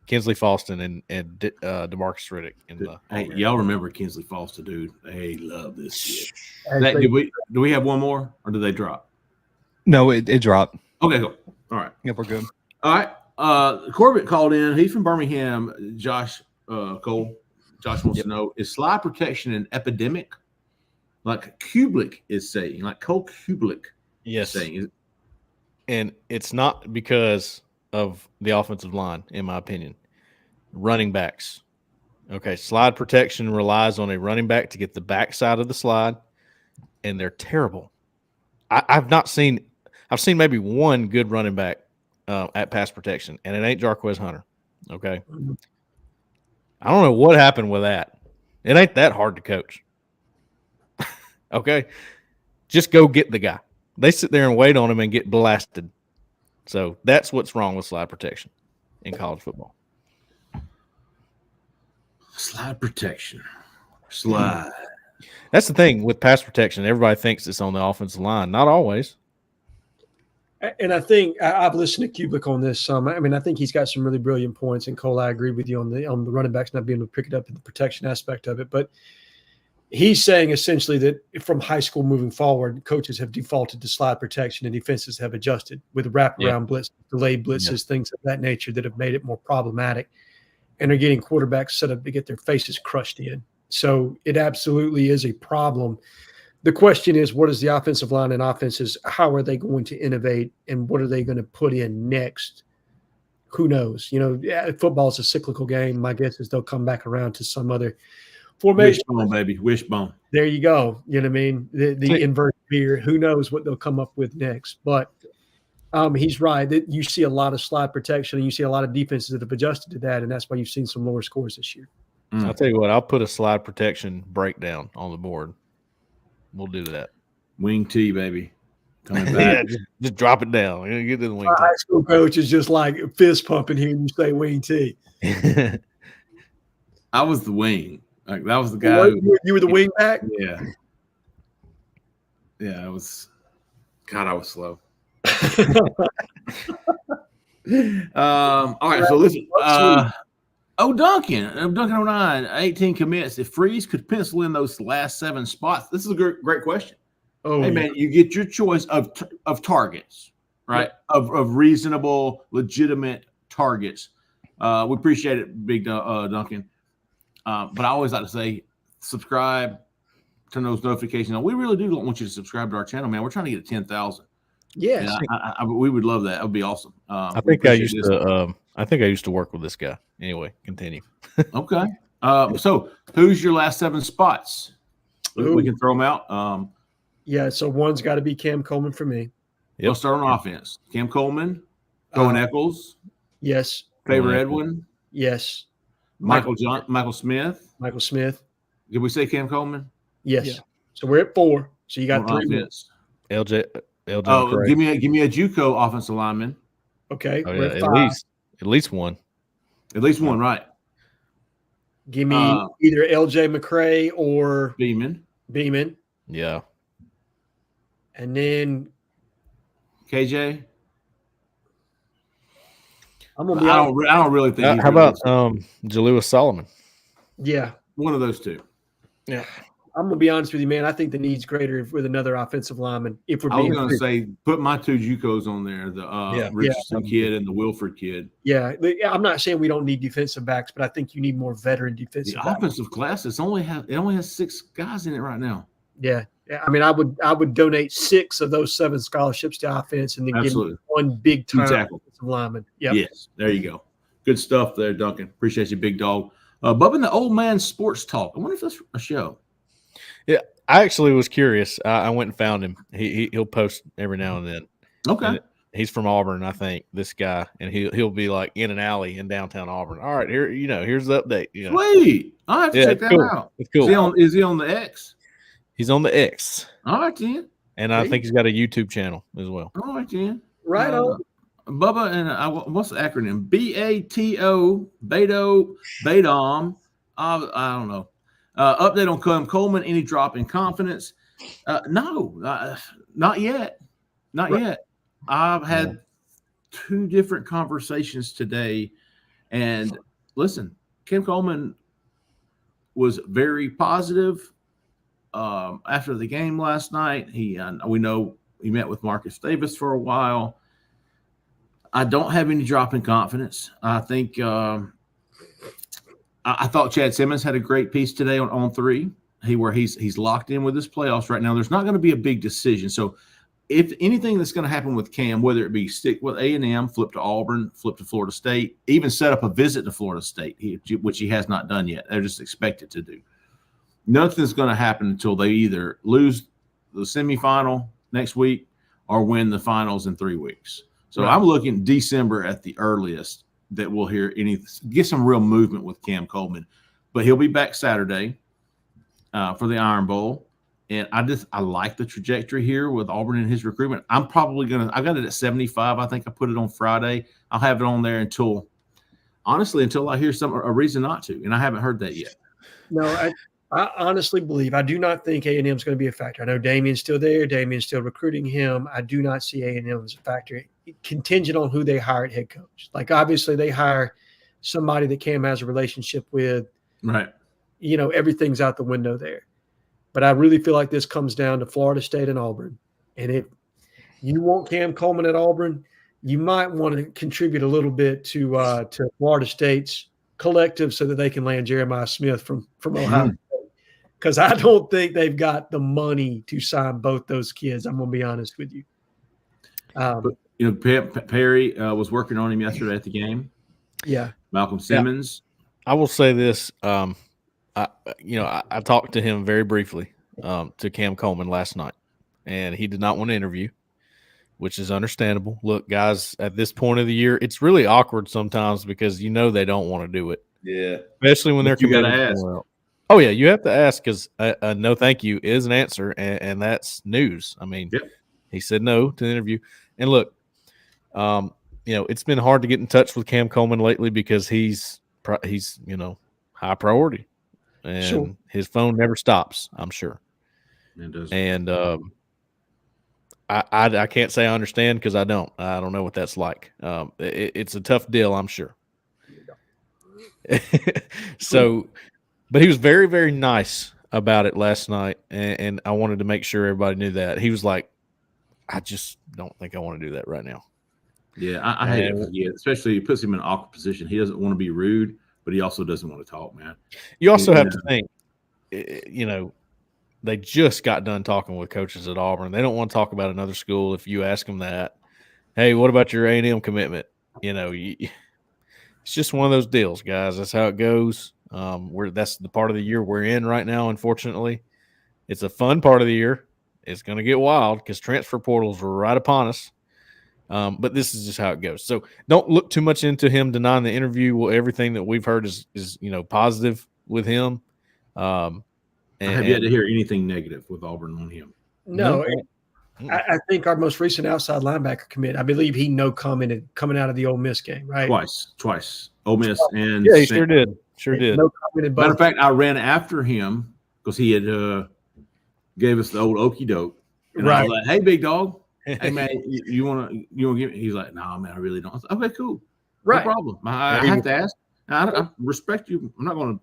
B: Kinsley Faustin, and DeMarcus Riddick in the.
A: Hey, y'all remember Kinsley Faustin, dude? They love this kid. Do we have one more, or do they drop?
D: No, it dropped.
A: Okay, cool. All right.
D: Yep, we're good.
A: All right. Corbett called in. He's from Birmingham. Josh Cole. Josh wants to know, is slide protection an epidemic? Like Kublik is saying, like Cole Kublik is saying.
B: And it's not because of the offensive line, in my opinion. Running backs. Okay, slide protection relies on a running back to get the backside of the slide, and they're terrible. I've seen maybe one good running back at pass protection, and it ain't Jarquez Hunter. Okay. I don't know what happened with that. It ain't that hard to coach. Okay. Just go get the guy. They sit there and wait on him and get blasted. So that's what's wrong with slide protection in college football.
A: Slide protection. Slide.
B: That's the thing with pass protection. Everybody thinks it's on the offensive line. Not always.
C: And I think I've listened to Kublik on this some. I mean, I think he's got some really brilliant points. And Cole, I agree with you on the running backs not being able to pick it up in the protection aspect of it. But he's saying essentially that from high school moving forward, coaches have defaulted to slide protection and defenses have adjusted with wraparound blitz, delayed blitzes, things of that nature that have made it more problematic. And are getting quarterbacks set up to get their faces crushed in. So it absolutely is a problem. The question is, what is the offensive line and offenses? How are they going to innovate, and what are they going to put in next? Who knows? Football is a cyclical game. My guess is they'll come back around to some other formation.
A: Wishbone, baby. Wishbone.
C: There you go. You know what I mean? The inverted beer. Who knows what they'll come up with next? But he's right. That you see a lot of slide protection, and you see a lot of defenses that have adjusted to that, and that's why you've seen some lower scores this year.
B: I'll tell you what. I'll put a slide protection breakdown on the board. We'll do that.
A: Wing T, baby. Coming back.
B: just drop it down. Get to the wing
C: Our
B: T.
C: high school coach is just like fist pumping here and you say wing T.
A: I was the wing. Like that was the guy.
C: You were the wing back?
A: Yeah. Yeah, I was. God, I was slow. All right, so listen. Duncan 09, 18 commits. If Freeze could pencil in those last 7 spots, this is a great question. Hey, man, you get your choice of targets, right? Of reasonable, legitimate targets. We appreciate it, Big Duncan. But I always like to say, subscribe, turn those notifications on. We really do want you to subscribe to our channel, man. We're trying to get to 10,000.
C: Yes,
A: we would love that. That would be awesome.
B: I think I used to work with this guy. Anyway, continue.
A: Okay. So who's your last 7 spots? We can throw them out.
C: So one's got to be Cam Coleman for me.
A: We'll start on offense. Cam Coleman, Cohen Eccles.
C: Yes.
A: Favor Edwin.
C: Yes.
A: Michael Smith.
C: Michael Smith.
A: Did we say Cam Coleman?
C: Yes. Yeah. So we're at 4. So you got 3
B: minutes. LJ.
A: Oh, give me a JUCO offensive lineman.
C: Okay.
B: Oh, yeah, at least one.
A: At least one, right?
C: Give me either L.J. McCray or
A: Beeman.
B: Yeah.
C: And then
A: KJ.
C: I'm gonna be
A: I don't really think.
B: How about Jalewis Solomon?
C: Yeah,
A: one of those two.
B: Yeah.
C: I'm gonna be honest with you, man. I think the need's greater with another offensive lineman. If we're
A: I was
C: being
A: going to say, put my two JUCOs on there, the Richardson kid and the Wilford kid.
C: Yeah, I'm not saying we don't need defensive backs, but I think you need more veteran defensive
A: The
C: backs.
A: offensive class it only has 6 guys in it right now.
C: Yeah. I mean, I would donate 6 of those 7 scholarships to offense, and then
A: Absolutely.
C: give me one big time
A: tackle.
C: offensive lineman. Yep.
A: Yes, there you go. Good stuff there, Duncan. Appreciate you, big dog. Bubba and the Old Man Sports Talk. I wonder if that's a show.
B: Yeah, I actually was curious. I went and found him. He'll post every now and then.
A: Okay.
B: And he's from Auburn, I think. This guy, and he'll be like in an alley in downtown Auburn. All right, here's the update.
A: Sweet. I'll have to check that out.
B: It's cool.
A: Is he on the X?
B: He's on the X.
A: All right, then.
B: And I think he's got a YouTube channel as well.
A: All right, then.
C: Right on.
A: Bubba and what's the acronym? BATO, Beto, Badom. I don't know. Update on Cam Coleman. Any drop in confidence? No, not yet. Not yet. I've had 2 different conversations today, and listen, Cam Coleman was very positive after the game last night. We know he met with Marcus Davis for a while. I don't have any drop in confidence. I think I thought Chad Simmons had a great piece today on 3. He's locked in with his playoffs right now. There's not going to be a big decision. So if anything that's going to happen with Cam, whether it be stick with A&M, flip to Auburn, flip to Florida State, even set up a visit to Florida State, which he has not done yet. They're just expected to do. Nothing's going to happen until they either lose the semifinal next week or win the finals in 3 weeks. So I'm looking December at the earliest that we'll get some real movement with Cam Coleman. But he'll be back Saturday for the Iron Bowl. And I like the trajectory here with Auburn and his recruitment. I'm probably I got it at 75. I think I put it on Friday. I'll have it on there until I hear a reason not to. And I haven't heard that yet.
C: No, I honestly believe, I do not think A&M is going to be a factor. I know Damien's still there. Damien's still recruiting him. I do not see A&M as a factor, contingent on who they hire at head coach. Like, obviously, they hire somebody that Cam has a relationship with.
A: Right.
C: Everything's out the window there. But I really feel like this comes down to Florida State and Auburn. And if you want Cam Coleman at Auburn, you might want to contribute a little bit to Florida State's collective so that they can land Jeremiah Smith from Ohio State. Because I don't think they've got the money to sign both those kids. I'm going to be honest with you.
A: Perry was working on him yesterday at the game.
C: Yeah.
A: Malcolm Simmons.
B: I will say this. I talked to him very briefly to Cam Coleman last night, and he did not want to interview, which is understandable. Look, guys, at this point of the year, it's really awkward sometimes because they don't want to do it.
A: Yeah.
B: Especially when they're committed somewhere else. Oh, yeah, you have to ask because no thank you is an answer, and that's news. I mean, He said no to the interview. And look, it's been hard to get in touch with Cam Coleman lately because he's high priority. And his phone never stops, I'm sure.
A: It does.
B: And I can't say I understand because I don't. I don't know what that's like. It's a tough deal, I'm sure. So, but he was very, very nice about it last night, and I wanted to make sure everybody knew that. He was like, I just don't think I want to do that right now.
A: Yeah, I hate it. Yeah, especially it puts him in an awkward position. He doesn't want to be rude, but he also doesn't want to talk, man.
B: You also have to think, they just got done talking with coaches at Auburn. They don't want to talk about another school. If you ask them that, hey, what about your A&M commitment? It's just one of those deals, guys. That's how it goes. That's the part of the year we're in right now, unfortunately. It's a fun part of the year. It's going to get wild because transfer portals are right upon us. But this is just how it goes. So don't look too much into him denying the interview. Well, everything that we've heard is positive with him.
A: I have yet to hear anything negative with Auburn on him.
C: No. I think our most recent outside linebacker commit, I believe he no commented coming out of the Ole Miss game, right?
A: Twice. Ole Miss and
B: he sure did. Sure did.
C: No comment in both.
A: Matter of fact, I ran after him because he had gave us the old okey doke. And I was like, hey, big dog. Hey, man, you want to give me? He's like, no, man, I really don't. I said, okay, cool.
C: Right.
A: No problem. I have to ask. I respect you. I'm not going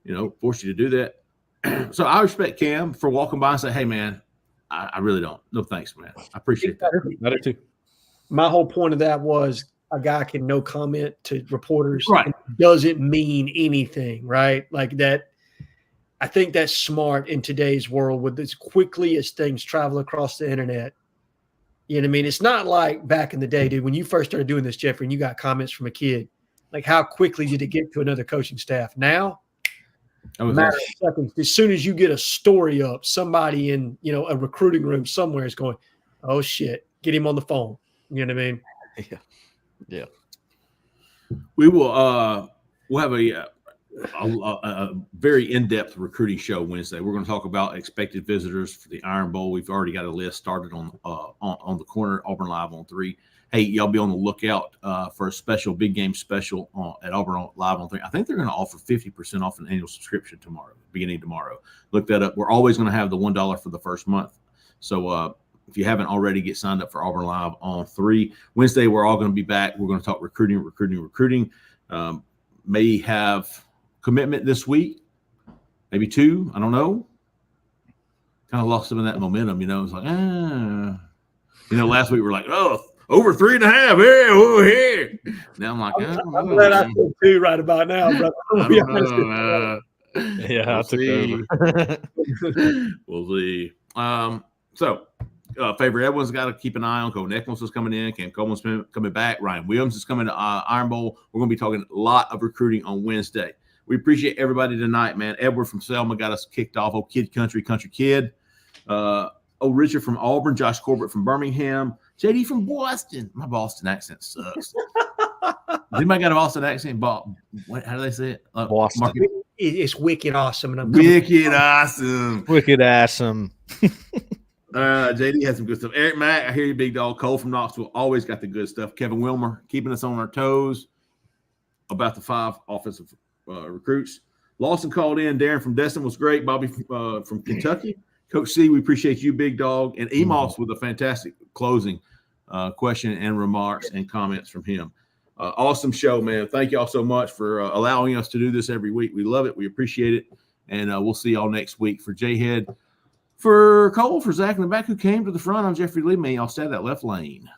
A: to, force you to do that. So I respect Cam for walking by and say, hey, man, I really don't. No thanks, man. I appreciate that.
B: I do too.
C: My whole point of that was a guy can no comment to reporters.
A: Right.
C: Doesn't mean anything, right? Like that. I think that's smart in today's world with as quickly as things travel across the internet. You know what I mean? It's not like back in the day, dude, when you first started doing this, Jeffrey, and you got comments from a kid. Like how quickly did it get to another coaching staff? Now, matter of seconds. As soon as you get a story up, somebody in a recruiting room somewhere is going, "Oh shit, get him on the phone." You know what I mean?
B: Yeah.
A: We will. We'll have a very in-depth recruiting show Wednesday. We're going to talk about expected visitors for the Iron Bowl. We've already got a list started on the corner, Auburn Live on 3. Hey, y'all be on the lookout for a special big game special at Auburn Live on 3. I think they're going to offer 50% off an annual subscription beginning tomorrow. Look that up. We're always going to have the $1 for the first month. So if you haven't already, get signed up for Auburn Live on 3. Wednesday, we're all going to be back. We're going to talk recruiting. May have commitment this week, maybe 2. I don't know. Kind of lost some of that momentum, It's like, last week we were like, over 3.5. Hey. Now I'm like,
C: I'm glad I feel 2 right about now, brother.
B: I took over.
A: We'll see. So Favor Edwards got to keep an eye on. Cole Nichols is coming in. Cam Coleman's coming back. Ryan Williams is coming to Iron Bowl. We're going to be talking a lot of recruiting on Wednesday. We appreciate everybody tonight, man. Edward from Selma got us kicked off. Kid Country Kid. Richard from Auburn. Josh Corbett from Birmingham. JD from Boston. My Boston accent sucks. Anybody got a Boston accent? How do they say it?
B: Boston.
C: It's wicked awesome. And
A: Wicked awesome. JD has some good stuff. Eric Mack, I hear you, big dog. Cole from Knoxville, always got the good stuff. Kevin Wilmer, keeping us on our toes about the 5 offensive recruits. Lawson called in. Darren from Destin was great. Bobby from Kentucky. Coach C, we appreciate you, big dog. And Emos with a fantastic closing question and remarks and comments from him. Awesome show, man. Thank y'all so much for allowing us to do this every week. We love it. We appreciate it. And we'll see y'all next week. For Jhead, for Cole, for Zach in the back who came to the front, I'm Jeffrey Lee. May y'all stay that left lane.